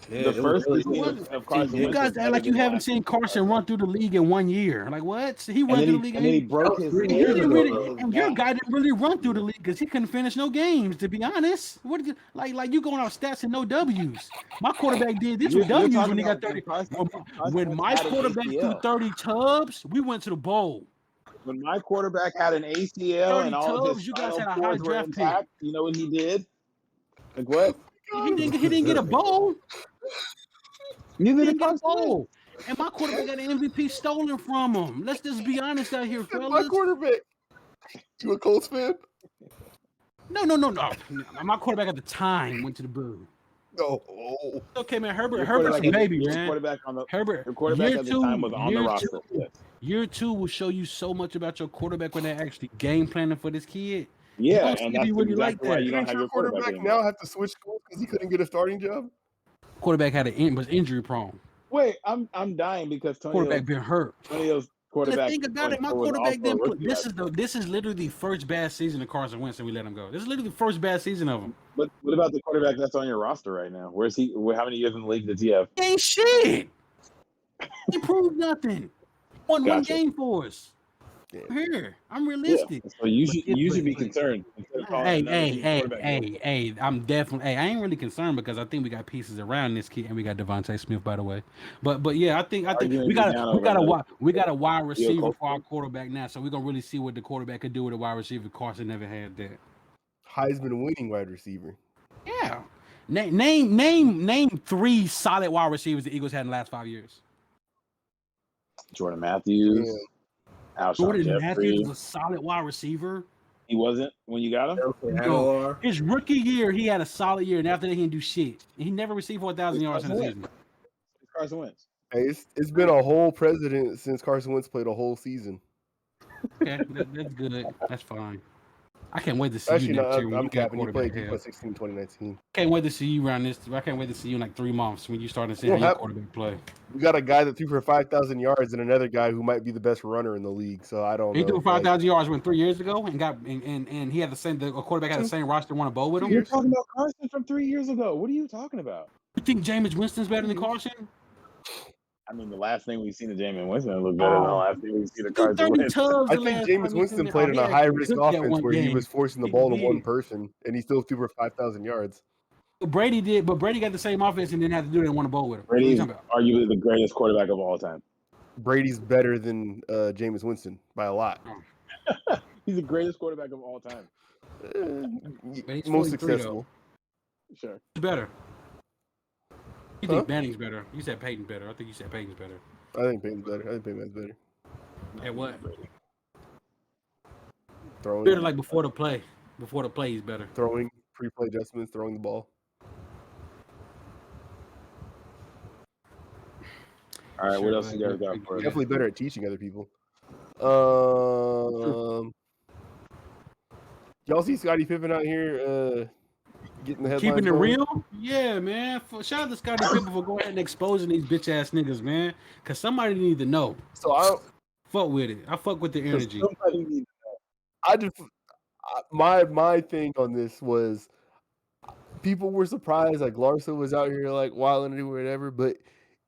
Yeah, The it was first really season good. of Carson You Wentz guys was act like better you than haven't last seen year. Carson run through the league in 1 year. Like what? He ran through the league. And then he broke his That was 3 hand. years He ago, really, though. and your guy didn't really run through the league because he couldn't finish no games. To be honest, what did you, like you going off stats and no W's? My quarterback did this with You're W's talking when he got about 30. Carson When Wentz my had an quarterback threw ACL. 30 tubs, we went to the bowl. When my quarterback had an ACL 30 and all of tubs, his you guys spinal had a high cords were draft pick. intact, you know what he did? Like what? He didn't get a bowl. Neither He did didn't get a Carson Wentz. bowl. And my quarterback got an MVP stolen from him. Let's just be honest out here, That's my fellas. quarterback. You a Colts fan? No. My quarterback at the time went to the boo. No. Oh. Okay, man. Herbert's a quarterback- baby, your man. quarterback on the Herbert, your quarterback year at the two- time was on the year roster. two- Yes. Year 2 will show you so much about your quarterback when they're actually game planning for this kid. Yeah, don't see and if that's he really exactly like why that. you don't Didn't have your your quarterback quarterback anymore. now have to switch schools because he couldn't get a starting job? Quarterback was injury prone. Wait, I'm dying because Quarterback been hurt. Tonio's The quarterback thing about it, my was quarterback also a didn't play. rookie This last is this is literally the first bad season of Carson Wentz, and we let him go. This is literally the first bad season of him. But what about the quarterback that's on your roster right now? Where's he? How many years in the league does he have? He ain't shit. He proved nothing. Won one Gotcha. game for us. Yeah. I'm here. I'm Yeah. realistic. So you should be but- concerned. instead of calling another team quarterback. I'm definitely. I ain't really concerned because I think we got pieces around this kid, and we got Devontae Smith, by the way. But yeah, I think Arguing we got down a over we got a wide receiver Coach. for our quarterback now, so we're gonna really see what the quarterback could do with a wide receiver. Carson never had that. Heisman winning wide receiver. Yeah. Name 3 solid wide receivers the Eagles had in the last 5 years. Jordan Matthews, Alshon Jordan Jeffrey. Matthews was a solid wide receiver. He wasn't when you got him. Aguilar. His rookie year, he had a solid year, and after that, he didn't do shit. He never received 4,000 yards in a season. It's Carson Wentz. Hey, it's been a whole president since Carson Wentz played a whole season. Okay, that's good. That's fine. I can't wait to see Actually, you next year no, when I'm you get capping. He quarterback played hell. 16, 2019. Can't wait to see you around this. I can't wait to see you in like 3 months when you start to see You how don't your have- quarterback play. We got a guy that threw for 5,000 yards and another guy who might be the best runner in the league. So I don't know. He threw like, 5,000 yards 3 years ago and got and he had the quarterback had the same roster, won a bowl with him. You're talking about Carson from 3 years ago. What are you talking about? You think Jameis Winston's better than Carson? I mean, the last thing we've seen of Jameis Winston look better than the last thing we've seen of Carson 30 Wentz. tubs. I think Jameis Winston played in a high risk offense where he was forcing the ball to one person and he still threw for 5,000 yards. Brady did, but Brady got the same offense and didn't have to do it and won a bowl with him. Brady's What are you talking arguably the greatest quarterback of all time. Brady's better than Jameis Winston by a lot. He's the greatest quarterback of all time. he's 43 Most successful. Sure. about? Who's better? You Huh? think Manning's better? You said Peyton's better. I think you said Peyton's better. I think Peyton's better. I think Peyton's better. At what? Throwing, Better like before the play. Before the play, he's better. throwing, pre-play adjustments, throwing the ball. All right, Sure, what else but you guys got yeah. for us? Definitely better at teaching other people. Y'all see Scottie Pippen out here getting the headlines? Keeping it going? real? Yeah, man. Shout out to Scottie Pippen for going ahead and exposing these bitch ass niggas, man. Cause somebody need to know. So Fuck with it. I fuck with the energy. Somebody needs my thing on this was people were surprised like Larsa was out here like wilding or whatever, but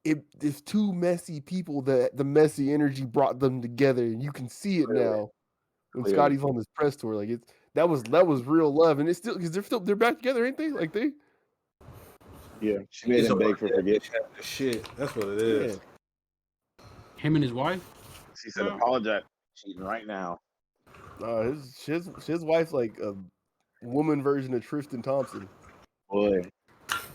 it's two messy people that the messy energy brought them together, and you can see it now when Clearly. Scotty's on this press tour. Like that was real love, and it's still because they're back together, ain't they? Like they. Yeah, she made him beg for forgiveness. Shit, that's what it is. Him and his wife? She said, "Apologize, cheating right now." His wife's like a woman version of Tristan Thompson. Boy,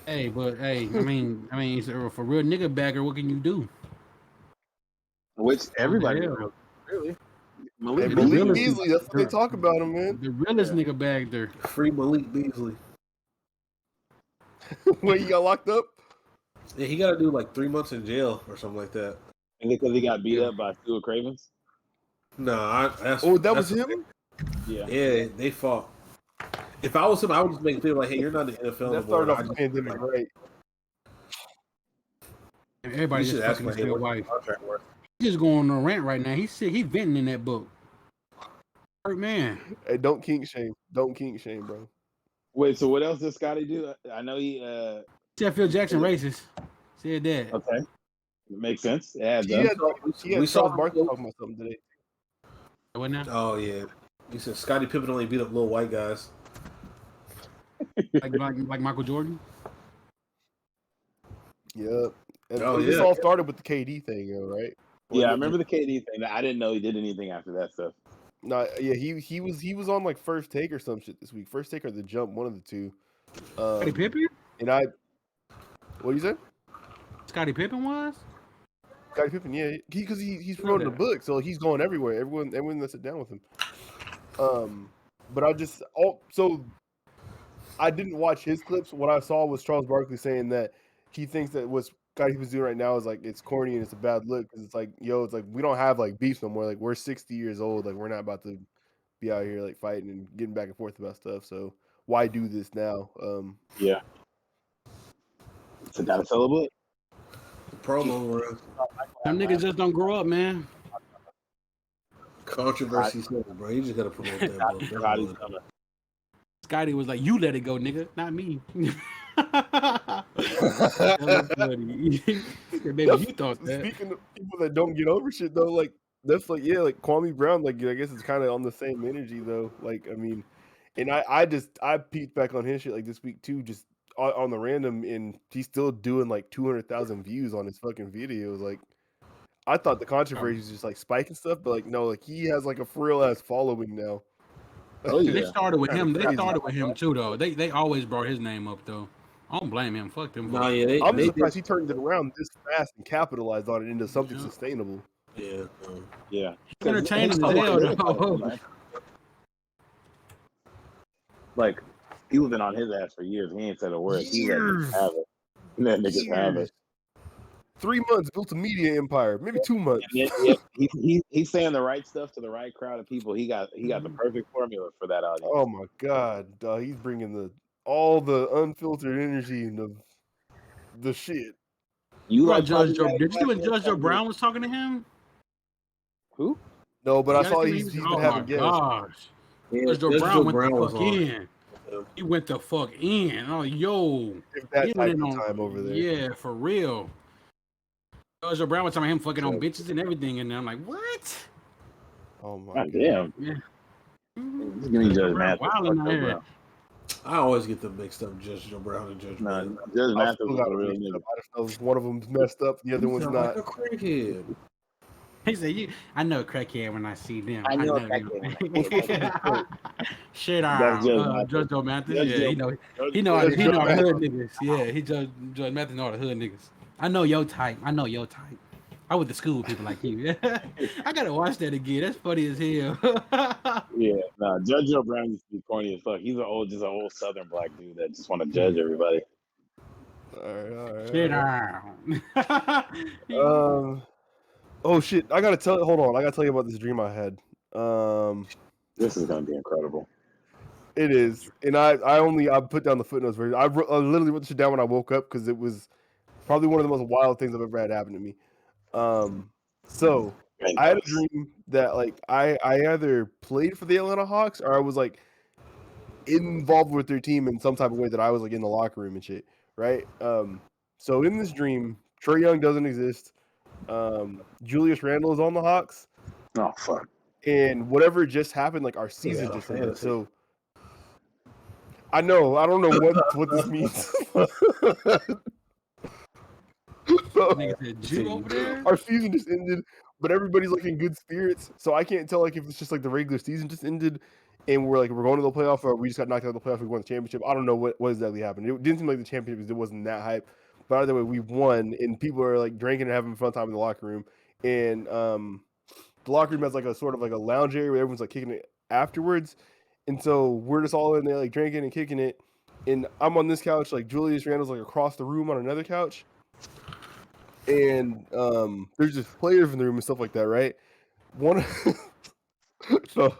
Hey, but hey, I mean, so for real nigga bagger, what can you do? which everybody hell? knows, really. Hey, Malik Malik Beasley. Beasley, that's what they talk about him, man. The realest nigga bagged her. Free Malik Beasley. Wait, you got locked up? Yeah, he got to do like 3 months in jail or something like that. And because he got beat up by Stuart Cravens. No, that was him. Yeah, they fought. If I was him, I would just make it clear like, hey, you're not the NFL. That started off the pandemic, right? Everybody You just should ask fucking for his hey, real what's wife. the contract worth? He's just going on a rant right now. He's sick. He's venting in that book. Hurt man. Hey, don't kink shame. Don't kink shame, bro. Wait, so what else does Scotty do? I know he. Said Phil Jackson racist. Said that. Okay, makes sense. Yeah, He had We saw Charles Barkley talking about something today. What now? Oh yeah, he said Scottie Pippen only beat up little white guys. like Michael Jordan. Yep. And Oh, this yeah. all started with the KD thing, right? Yeah, I remember the KD thing. I didn't know he did anything after that stuff. No, yeah, he was on like First Take or some shit this week. First Take or The Jump, one of the two. Scottie Pippen? And what you said? Scottie Pippen was? Scottie Pippen, yeah, because he's promoting the book, so he's going everywhere. Everyone that sit down with him. But I didn't watch his clips. What I saw was Charles Barkley saying that he thinks that what Scottie was doing right now is like it's corny and it's a bad look because it's like it's like we don't have like beefs no more. Like we're 60 years old. Like we're not about to be out here like fighting and getting back and forth about stuff. So why do this now? Yeah. So gotta celebrate. The promo run. Them niggas just don't grow up, man. Controversy, bro. You just gotta promote that book. Scotty's coming. Scotty was like, "You let it go, nigga, not me." Maybe you thought that. Speaking of people that don't get over shit though, like that's like like Kwame Brown, like I guess it's kind of on the same energy though. Like I mean, and I peeked back on his shit like this week too, just on the random, and he's still doing like 200,000 views on his fucking videos. Like I thought the controversy was just like spiking stuff, but like no, like he has like a for real ass following now. Oh yeah. They started with him. They Crazy. started with him too, though. They always brought his name up though. I don't blame him. Fuck them. No, yeah, I'm surprised he turned it around this fast and capitalized on it into something Yeah. sustainable. Yeah. Yeah. Entertaining as hell, though. Like people been on his ass for years. He ain't said a word. He let niggas have it. He let niggas have it. 3 months built a media empire, maybe 2 months. Yeah, he's saying the right stuff to the right crowd of people. He got the perfect formula for that audience. Oh my god, he's bringing all the unfiltered energy and the shit. You Bro, like Judge Joe? problematic Did you see when black Judge Joe men? Brown was talking to him? Who? No, but I saw He he's been oh having my guests. gosh. Yeah, Judge Joe Judge Brown Joe went Brown the was fuck on. in. He went the fuck in. Oh, yo. If that He type went of in time over there. Yeah, for real. Judge Joe Brown was talking about him fucking on bitches and everything, and I'm like, what? Oh my God god. damn. Yeah. Just give me Judge Mathis. Wildin' Fuck out Joe here. Brown. I always get them mixed up, Judge Joe Brown and Judge Nah, Brown. Judge I Mathis still was got a real mixed nigga. up. I just know one of them's messed up, the other You one's sound not. like a crackhead. He said, I know a crackhead when I see them. I know a crackhead. Shit That's Judge on Mathis. Judge Joe Mathis. Judge Yeah, Joe- he know all Judge the Joe hood niggas. Yeah, he Judge Mathis know all the hood niggas. I know your type. I went to school with people like you. I gotta watch that again. That's funny as hell. Yeah, nah, Judge Joe Brown used to be corny as fuck. He's just an old Southern black dude that just want to judge everybody. All right. Shit on. Oh shit! Hold on. I gotta tell you about this dream I had. This is gonna be incredible. It is, and I put down the footnotes version. I literally wrote this shit down when I woke up because it was probably one of the most wild things I've ever had happen to me. So I had a dream that like I either played for the Atlanta Hawks or I was like involved with their team in some type of way that I was like in the locker room and shit, right? So in this dream, Trae Young doesn't exist. Julius Randle is on the Hawks. Oh fuck! And whatever just happened, like our season Yeah, just ended. So I don't know what this means. Nigga said Jew over there. Our season just ended, but everybody's like in good spirits. So I can't tell like if it's just like the regular season just ended and we're going to the playoff or we just got knocked out of the playoff. We won the championship. I don't know what exactly happened. It didn't seem like the championship because it wasn't that hype. But either way, we won and people are like drinking and having fun time in the locker room. And the locker room has like a sort of like a lounge area where everyone's like kicking it afterwards. And so we're just all in there like drinking and kicking it. And I'm on this couch, like Julius Randle's like across the room on another couch. And there's just players in the room and stuff like that, right? One So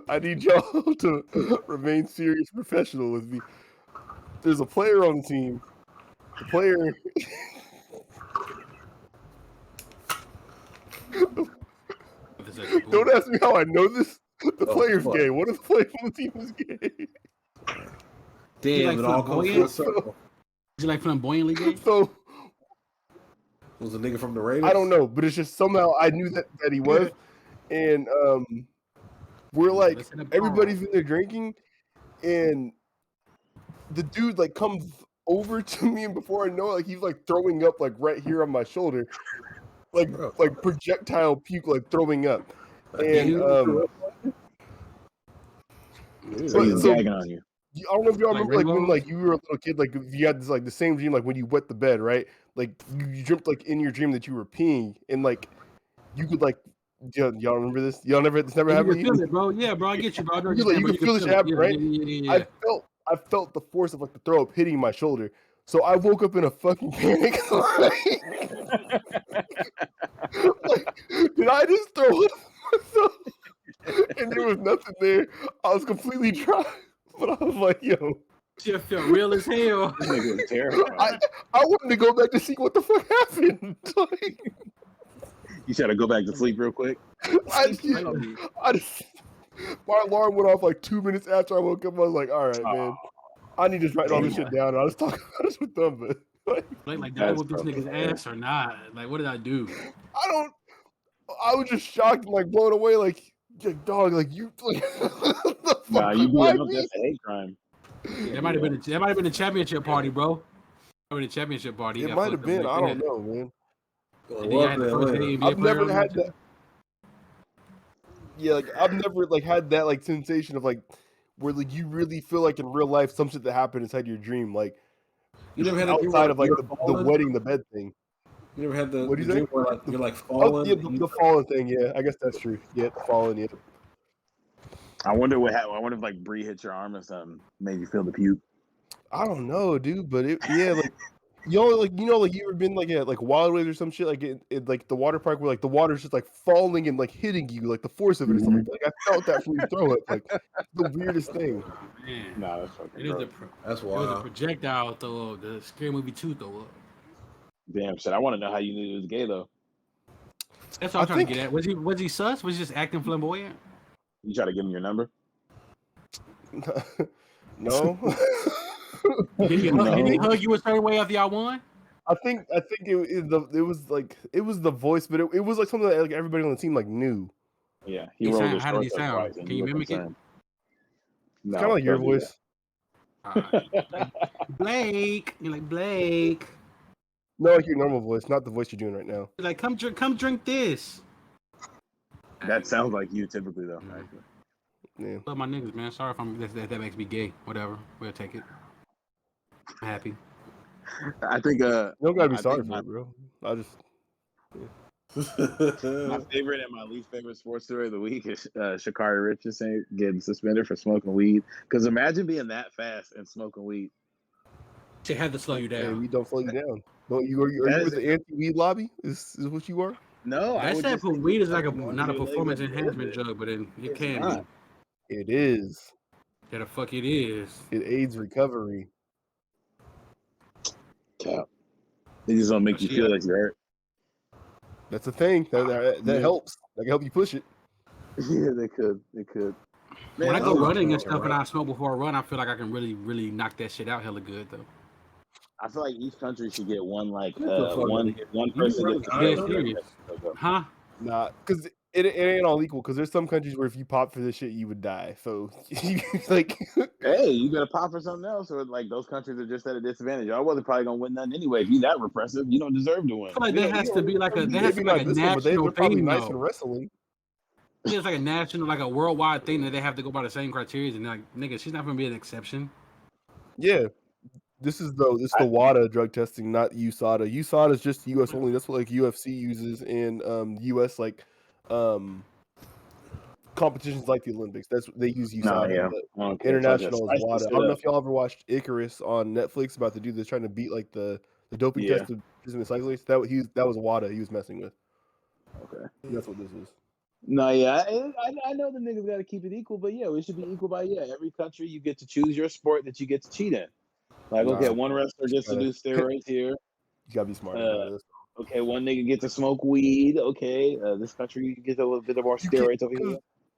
I need y'all to remain serious, professional with me. There's a player on the team. The player. Don't ask me how I know this. The player's gay. One of the players on the team is gay. Damn, it all comes full circle. Is he like flamboyantly gay? So was a nigga from the Raiders? I don't know, but it's just somehow I knew that he was, and we're like everybody's in there drinking, and the dude like comes over to me, and before I know it, like he's like throwing up like right here on my shoulder, like projectile puke, like throwing up, and so he's gagging on you. I don't know if y'all remember like when like you were a little kid, like you had this like the same dream, like when you wet the bed, right? Like you dreamt like in your dream that you were peeing, and like you could like y'all remember this? Y'all never this never happened. You feel it, bro. Yeah, bro. I get you, bro. You could feel this happen, right? Yeah. I felt the force of like the throw up hitting my shoulder, so I woke up in a fucking panic. Like, did I just throw it myself? And there was nothing there. I was completely dry. But I was like, yo. Shit felt real as hell. This nigga was terrified. I wanted to go back to see what the fuck happened. Like, you tried to go back to sleep real quick? I just my alarm went off like 2 minutes after I woke up. I was like, all right, man. I need to write all this shit down. I was talking about this with them, but like did I whoop this nigga's ass or not? Like, what did I do? I was just shocked and like blown away, like dog, like you like nah, you beat him up, that's a hate crime. Yeah, that might have been a championship party, bro. Probably the championship party. It might have been. I don't know, man. I've never had that. Yeah, like I've never like had that like sensation of like where like you really feel like in real life some shit that happened inside your dream, like you never had outside of like the wedding the bed thing. You never had the what do you dream think? where like you're like falling? Oh, yeah, the fallen thing. Yeah, I guess that's true. Yeah, the fallen. Yeah. I wonder what happened. I wonder if like Bree hit your arm or something, made you feel the puke. I don't know, dude, but like like you ever been like at like Wildways or some shit like it like the water park where like the water's just like falling and like hitting you, like the force of it or something. Like I felt that from you throw it, like the weirdest thing. Man, nah, that's fucking. That's wild. It was a projectile throw up. The Scary Movie 2 throw up. Damn shit! I want to know how you knew he was gay though. That's what I'm trying to get at. Was he sus? Was he just acting flamboyant? You try to give him your number? No. Did he hug you a certain way after y'all won? I think it was the voice, but it was like something that like everybody on the team like knew. Yeah, how did he sound? Can you mimic it? No, it's kind of like your voice. Blake, you're like Blake. No, like your normal voice, not the voice you're doing right now. You're like come drink this. That sounds like you typically though. Yeah. Love my niggas, man. Sorry if that makes me gay. Whatever, we'll take it. I'm happy. I think you don't gotta be sorry for it, bro. I just my favorite and my least favorite sports story of the week is Sha'Carri Richardson getting suspended for smoking weed. Because imagine being that fast and smoking weed. She had to slow you down. Yeah, we don't slow you down. Well, are you with the anti-weed lobby? Is what you are? No, I said weed is like not a performance enhancement drug, but it can be. It is. Yeah, the fuck it is. It aids recovery. Cap. They just don't make you feel like you're hurt. That's the thing. That helps. That can help you push it. Yeah, they could. Man, when I go running and stuff and I smoke before I run, I feel like I can really, really knock that shit out hella good though. I feel like each country should get one one person. Serious. Huh? Nah, because it ain't all equal. Because there's some countries where if you pop for this shit, you would die. So like, hey, you gotta pop for something else, or like those countries are just at a disadvantage. I wasn't probably gonna win nothing anyway. If you that repressive, you don't deserve to win. I feel like there has to be like a national thing nice though. in wrestling. It's like a national, like a worldwide thing that they have to go by the same criteria. And like, nigga, she's not gonna be an exception. Yeah. This is the WADA drug testing, not USADA. USADA is just US only. That's what like UFC uses in US like competitions like the Olympics. That's they use USADA. Okay, international is WADA. I don't know if y'all ever watched Icarus on Netflix about the dude that's trying to beat like the doping test of cyclists. That was WADA he was messing with. Okay. That's what this is. No, yeah, I know the niggas got to keep it equal, but yeah, we should be equal by every country you get to choose your sport that you get to cheat in. Like, okay, Nah, one wrestler gets to gotta, do you steroids here. gotta be smart Uh, about it. okay, one nigga gets to smoke weed. Okay, this country you get a little bit more You can't, steroids over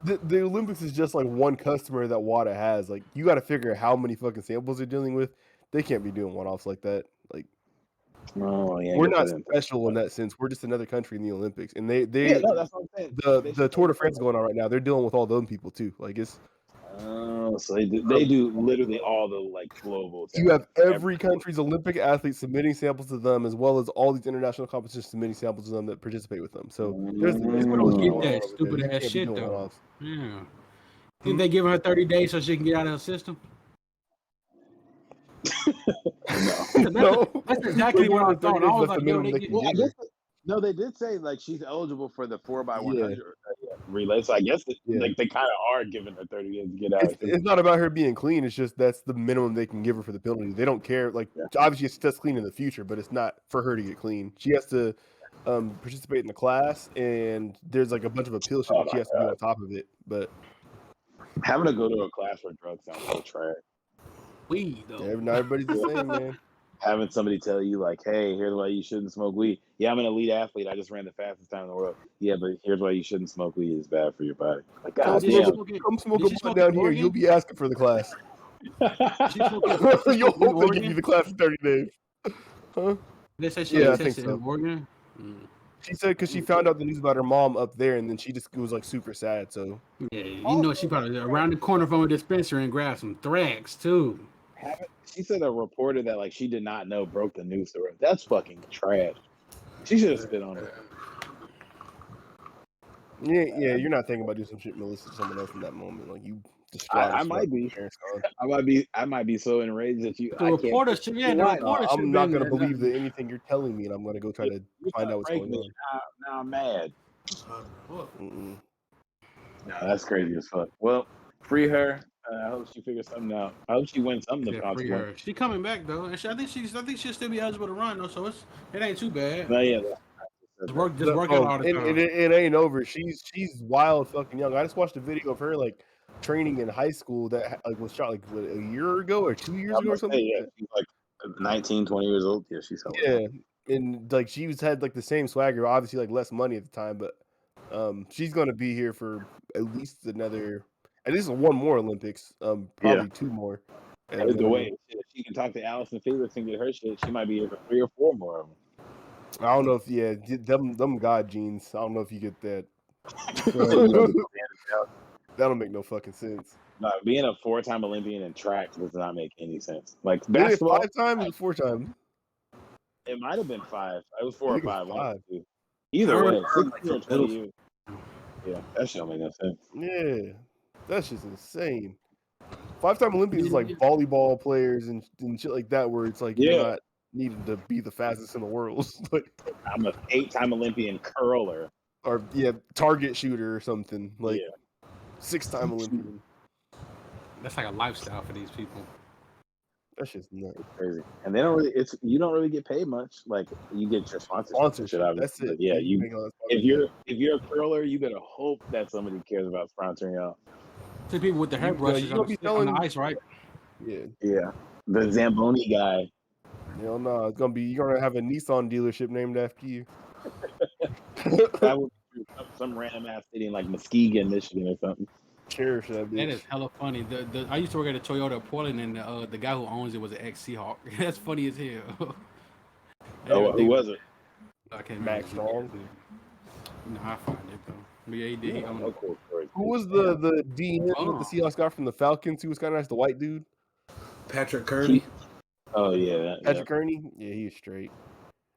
here. the Olympics is just like one customer that WADA has. Like, you got to figure out how many fucking samples they're dealing with. They can't be doing one-offs like that. Like, Oh yeah, I we're guess I not didn't think special in about that sense. We're just another country in the Olympics, and it. Yeah, no, that's what I'm saying. They the should Tour de take France going on right now. They're dealing with all those people too. Like, it's Oh, so they do literally all the like global. you have tests. every country's Olympic athletes submitting samples to them, as well as all these international competitions submitting samples to them that participate with them. So there's People there's don't what's get going on that over there. stupid You ass can't be shit doing though. one-offs. Yeah. Think they giving her 30 days so she can get out of her system? No, That's exactly what I thought. I was That's like, the yo, minimum they they get, can Well, I give her. guess no, they did say like she's eligible for the 4x100 Yeah. relay. So I guess Yeah. like they kind of are giving her 30 days to get out. It's not about her being clean. It's just that's the minimum they can give her for the penalty. They don't care. Like, obviously, she does clean in the future, but it's not for her to get clean. She has to participate in the class, and there's like a bunch of appeal shit that she has to do on top of it. But Having to go to a class for drugs sounds so trash. weed though. not everybody's the same, man. Having somebody tell you like, "Hey, here's why you shouldn't smoke weed." Yeah, I'm an elite athlete. I just ran the fastest time in the world. Yeah, but here's why you shouldn't smoke weed. It's bad for your body. Like, Come God Did she damn. smoke it? Come smoke Did a she blunt smoke down in here. Oregon? You'll be asking for the class. Did she smoke it? You'll in hope they give Oregon? you the class in 30 days. Huh? They say she Yeah, I got think tested so. in Oregon. She said because she found out the news about her mom up there, and then she just was like super sad. So Yeah, you know she probably around the corner from a dispensary and grabbed some Thrax too. She said a reporter that like she did not know broke the news to her. That's fucking trash. She should have spit on her. yeah, you're not thinking about doing some shit malicious to someone else in that moment. Like, you distraught. I as fuck might when be. your parents gone. I might be so enraged that you. The I can't. reporter should, yeah, the Why? reporter should I'm have not been. gonna believe that anything you're telling me, and I'm gonna go try to You're find trying out what's break going me. on. Now I'm mad. Mm-mm. No, that's crazy as fuck. Well, free her. I hope she figures something out. I hope she wins some of the Yeah, free consequence. her. She coming back though, and I think she'll still be eligible to run though, so it ain't too bad. But yeah, Just work out all the time. It ain't over. She's wild fucking young. I just watched a video of her like training in high school that like was shot like what, a year ago or 2 years ago or something. yeah, she's like 19, 20 years old. Yeah, she's hella Yeah, and like she had like the same swagger, obviously like less money at the time, but she's gonna be here for at least one more Olympics, probably two more. And the way if she can talk to Allison Felix and get her shit, she might be here for 3 or 4 more of them. I don't know if them God genes. I don't know if you get that. That'll make no fucking sense. No, being a 4-time Olympian in track does not make any sense. Like Did it basketball, 5 times or 4 times? it might have been 5. It was 4 I or think it was 5. One of 5. the two. Either way, 16 or 20 middle- years. Yeah, that shit don't make no sense. Yeah, that's just insane. 5-time Olympians is like volleyball players and shit like that, where it's like you're not needing to be the fastest in the world. Like, I'm an 8-time Olympian curler. or target shooter or something. Like 6-time Olympian. That's like a lifestyle for these people. That's just nuts. It's crazy, and they don't really. You don't really get paid much. Like you get your sponsorship. That's it. But yeah, if sponsorship. you're a curler, you better hope that somebody cares about sponsoring y'all. See people with the hairbrushes you gonna be on the ice, right? Yeah. The Zamboni guy. Hell no, you're gonna have a Nissan dealership named after you. That would be some random ass city in like Muskegon, Michigan, or something. Cherish that bitch. That is hella funny. I used to work at a Toyota of Portland, and the guy who owns it was an ex-Seahawk. That's funny as hell. Who was it? I can't Max Strong. No, I find it though. But yeah, he did. He owned it. Cool story. Who was the DN that the Seahawks got from the Falcons? Who was kind of nice, the white dude? Patrick Kearney. Oh yeah, Patrick Kearney. Yeah, he was straight.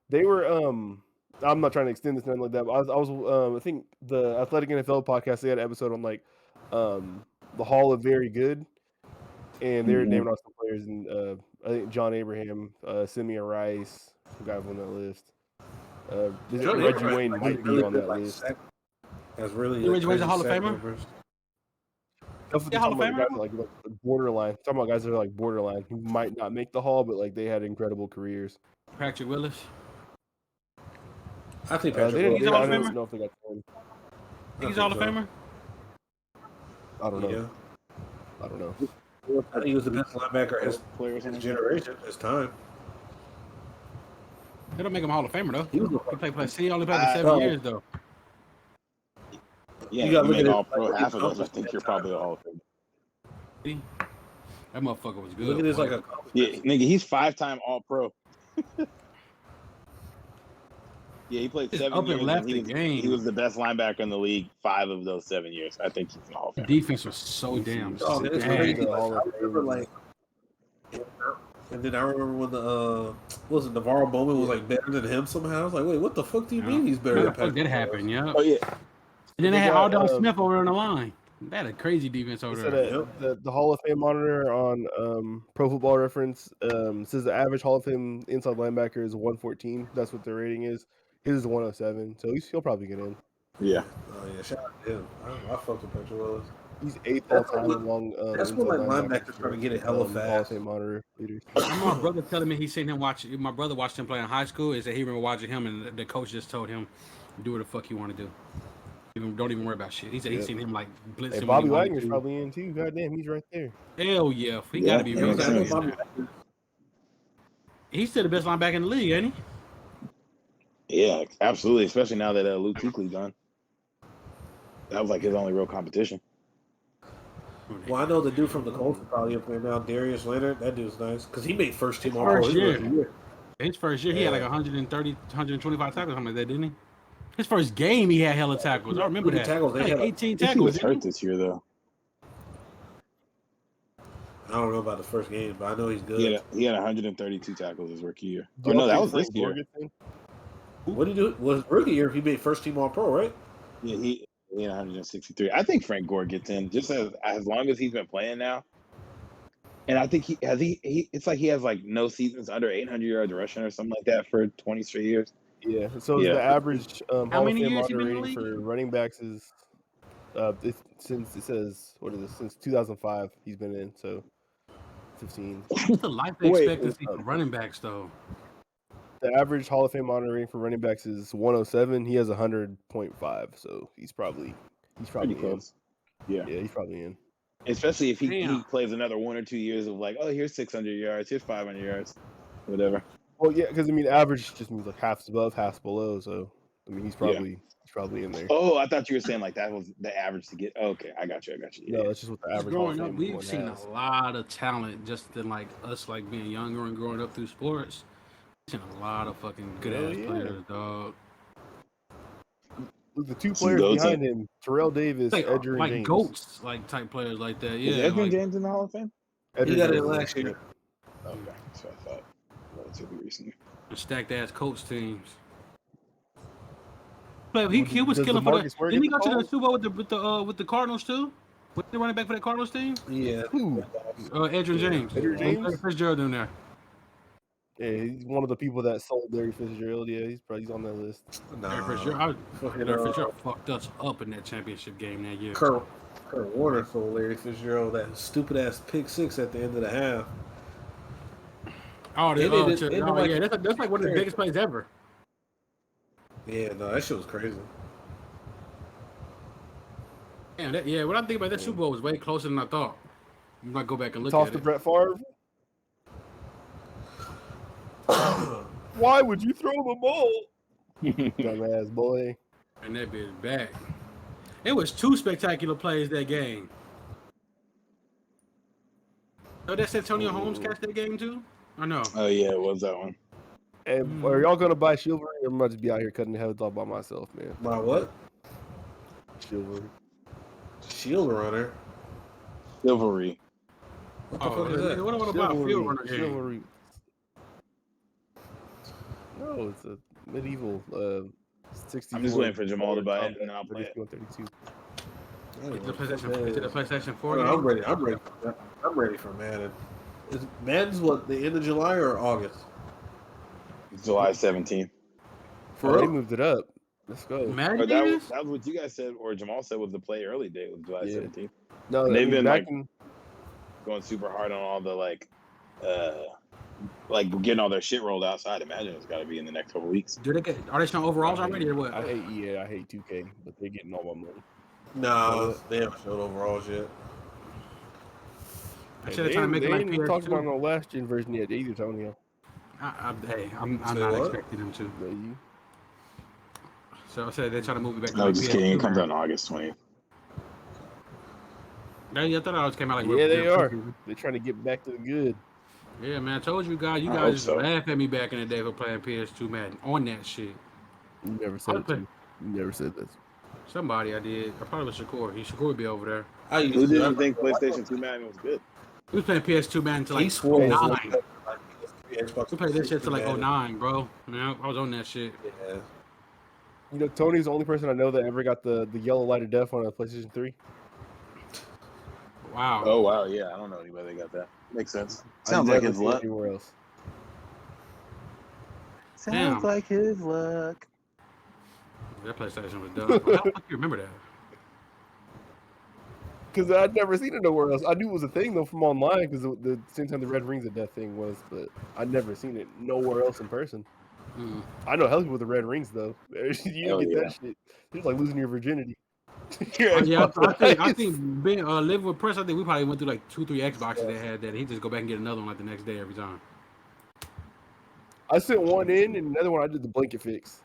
They were I'm not trying to extend this nothing like that. But I was I think the Athletic NFL podcast, they had an episode on like the Hall of Very Good, and they were naming off some players, and I think John Abraham, Simeon Rice, some guys on that list. Reggie Wayne might be on that list. That's really Reggie Wayne's a Hall of Famer. Yeah, Hall of Famer. Like borderline. Talking about guys that are like borderline, who might not make the Hall, but like they had incredible careers. Patrick Willis. I think They Patrick didn't. Willis. I don't know if they got him. Think he's a Hall of Famer? I don't know. Yeah. I don't know. I think he was the best linebacker his generation, his time. They don't make him a Hall of Famer though. He was He only played for 7 years though. Yeah, You you gotta made look at all it, pro like, half of those. I accomplishment think at you're that probably a time. Hall of Fame. That motherfucker was good. Look at this like boy. Yeah, accomplishment. nigga, he's 5-time All Pro. Yeah, he played Just 7 up and years, and left he the was game. the best linebacker in the league 5 of those 7 years. I think he's in the Hall of Fame. Defense was so damn Oh, and it's bad. crazy. The Like, Hall I of remember, Fame. like, and then I remember when what was it, Navarro Bowman was like better than him somehow. I was like, wait, what the fuck do you mean he's better How than the fuck Patrick that Mahomes? happened? Yeah. Oh yeah, And then they had got, Aldon Smith over on the line. They had a crazy defense They over said there. that the Hall of Fame monitor on Pro Football Reference says the average Hall of Fame inside linebacker is 114. That's what their rating is. His is 107, so he'll probably get in. yeah. Oh yeah, shout out to him. I fucked with Patrick Mahomes. He's 8th all That's time what- among that's inside when, like, linebackers linebackers trying to get it hella Hall of fast. Fame monitor leaders. My brother telling me he seen him watch. My brother watched him play in high school. He said he remember watching him, and the coach just told him, "Do what the fuck you want to do. Don't even worry about shit." He said he seen him like blitz Hey, him. Bobby when he Wagner's wanted probably in too. Goddamn, he's right there. to. Hell yeah, he Yeah, got to be. yeah, Real makes good. sense. Bobby- He's still the best linebacker in the league, ain't he? Yeah, absolutely. Especially now that Luke Kuechly's gone. That was like his only real competition. Well, I know the dude from the Colts is probably up there now, Darius Leonard. That dude's nice because he made first team All Pro First his year. rookie year. His first year, he had like 130, 125 tackles, something like that, didn't he? His first game, he had hella tackles. I remember that. Tackles, they Like had, 18 He tackles. was didn't hurt he? this year though. I don't know about the first game, but I know he's good. He had 132 tackles his rookie year. Do Or y'all no, that think was this Frank year. Gore gets in? What did he do? Was rookie year? He made first team All Pro, right? Yeah, he had 163. I think Frank Gore gets in just as long as he's been playing now. And I think he it's like he has like no seasons under 800 yards rushing or something like that for 20 straight years. Yeah. So Yeah. the average Hall of many Fame years he monitor been in the rating league? for running backs is since it says since 2005 he's been in, so 15. What's the life Wait, expectancy for running backs, though? The average Hall of Fame monitor rating for running backs is 107. He has 100.5, so he's probably pretty in. close. Yeah. Yeah, he's probably in. Especially if he Damn. plays another 1 or 2 years of like, oh, here's 600 yards, here's 500 yards, whatever. Well, yeah, because I mean, average just means like half's above, half's below. So I mean, he's probably in there. Oh, I thought you were saying like that was the average to get. Okay, I got you. No, that's just what the average Hall of Growing up, Fame we've one seen has. a lot of talent just in like us, like being younger and growing up through sports. We've seen a lot of fucking good Hell ass yeah. players, dog. Look, the two Some players goats behind him, Terrell Davis, Like, Edgerrin like James. goats, like type players like that. Is Yeah, Edgerrin like, James in the Hall of Fame? He Edgerrin got it James, last year. Okay, that's what I thought. Relatively recently. stacked ass coach teams. But he was Does killing for the. DeMarcus Ware Didn't he get go the to the calls? Super Bowl with the Cardinals too? Was he running back for that Cardinals team? Yeah. Who? Edgerrin James. Edgerrin James? Larry Fitzgerald in there. Yeah, he's one of the people that sold Larry Fitzgerald. Yeah, he's on that list. Larry Nah. Fitzgerald, Fucking, Larry Fitzgerald fucked us up in that championship game that year. Kurt Warner sold Larry Fitzgerald that stupid ass pick six at the end of the half. Oh, It oh, is- shit. it Oh, like- yeah, that's like one of the biggest plays ever. Yeah, no, that shit was crazy. Damn, yeah, what I think about that Super Bowl was way closer than I thought. I'm gonna go back and look Toss at to it. Brett Favre. Why would you throw the ball? Dumbass boy. And that bitch back. It was two spectacular plays that game. Oh, that's Antonio Holmes catch that game too? I know. Oh yeah, it was that one. Hey, are y'all gonna buy Chivalry? Or I'm about to be out here cutting the heads off by myself, man. My what? Chivalry. Shield runner. Chivalry. What the Oh, fuck is that? what about a field runner game? Chivalry. No, it's a medieval 64. I'm just waiting for Jamal to buy it, and then I'll play it. 32. Is it a PlayStation 4 Oh, game? I'm ready. I'm ready for Madden. Is Madden's what, the end of July or August? July 17th. Oh, they moved it up. Let's go. Madden Or that is? was what you guys said, or Jamal said was the play early date was July Yeah. 17th. No, And they've been back like going super hard on all the like like getting all their shit rolled outside. Imagine it's got to be in the next couple weeks. Are they showing overalls already or what? I hate EA. I hate 2K, but they're getting all my money. Nah, they haven't showed overalls yet. I should have tried to make it like didn't talk about PS2. no last gen version yet either, Tonio. I'm Say not what? expecting them to. No, you. So I said they're trying to move it back to No, like just PS2. kidding. It comes now. out on August 20th. I thought it always came out like Yeah, they real are. quick. They're trying to get back to the good. Yeah, man, I told you guys. You I guys hope used so. to laugh at me back in the day for playing PS2 Madden on that shit. You never said it to me. You never said this. Somebody I did. I probably was Shakur. Shakur would be over there. I used Who to. didn't think PlayStation 2 Madden was good? We was playing PS2 Madden until He like swore it was 09. like Xbox. We played this shit till like Madden. 09, bro. Man, I was on that shit. Yeah. You know, Tony's the only person I know that ever got the yellow light of death on a PlayStation 3. Wow. Oh wow, yeah. I don't know anybody that got that. Makes sense. I Sounds like never his seen it luck. anywhere else. Sounds Damn. like his luck. That PlayStation was dumb. How the fuck you remember that? Because I'd never seen it nowhere else. I knew it was a thing though from online because the same time the Red Rings of Death thing was, but I'd never seen it nowhere else in person. Mm. I know hell with the Red Rings though. You Hell didn't get yeah. that shit. It's like losing your virginity. Oh, yeah, I think being living with Press, I think we probably went through like 2-3 Xboxes that had that. He just go back and get another one like the next day every time. I sent one in and another one I did the blanket fix.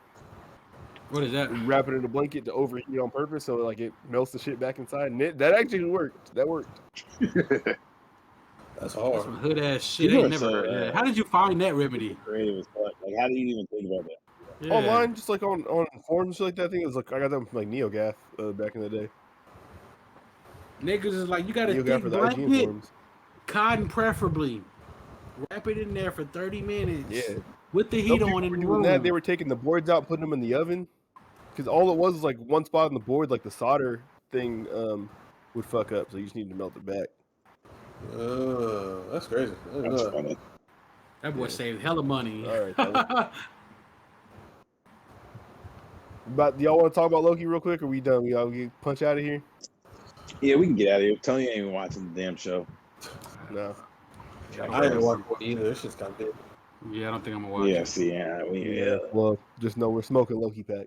What is that? You wrap it in a blanket to overheat on purpose so like it melts the shit back inside. And that actually worked. That worked. That's That's hard. some hood ass shit. You I are ain't never so, heard of that. How did you find that remedy? Creative as fuck. Like, how do you even think about that? Yeah. Online, just like on forums and shit like that. I think it was like I got them from like NeoGaf back in the day. Niggas is like, you got a NeoGaf thick for the IGN blanket, forums. cotton preferably. Wrap it in there for 30 minutes. Yeah. With the Some heat people on in were the doing room. that. They were taking the boards out, and putting them in the oven, because all it was like one spot on the board, like the solder thing, would fuck up. So you just need to melt it back. That's crazy. I didn't That's know that. funny. That boy saved hella money. All right. But y'all want to talk about Loki real quick, or we done? Y'all get punch out of here? Yeah, we can get out of here. Tony ain't even watching the damn show. No. I didn't watch it either. This shit's kind of dead. Yeah, I don't think I'm gonna watch Yeah, it. see, yeah. Well, just know we're smoking Loki pack.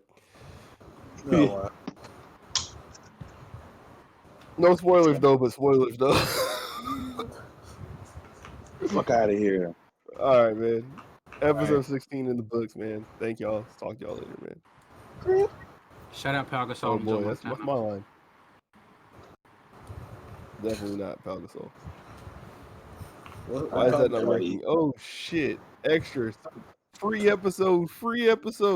No, No spoilers though, but spoilers though. Fuck out of here. All right, man. Episode 16 in the books, man. Thank y'all. Talk to y'all later, man. Shout out Pal Gasol. Oh and boy, Joe that's Montana. my line. Definitely not Pal Gasol. Why is that not Right. working? Oh shit! Extras, free episode, free episode.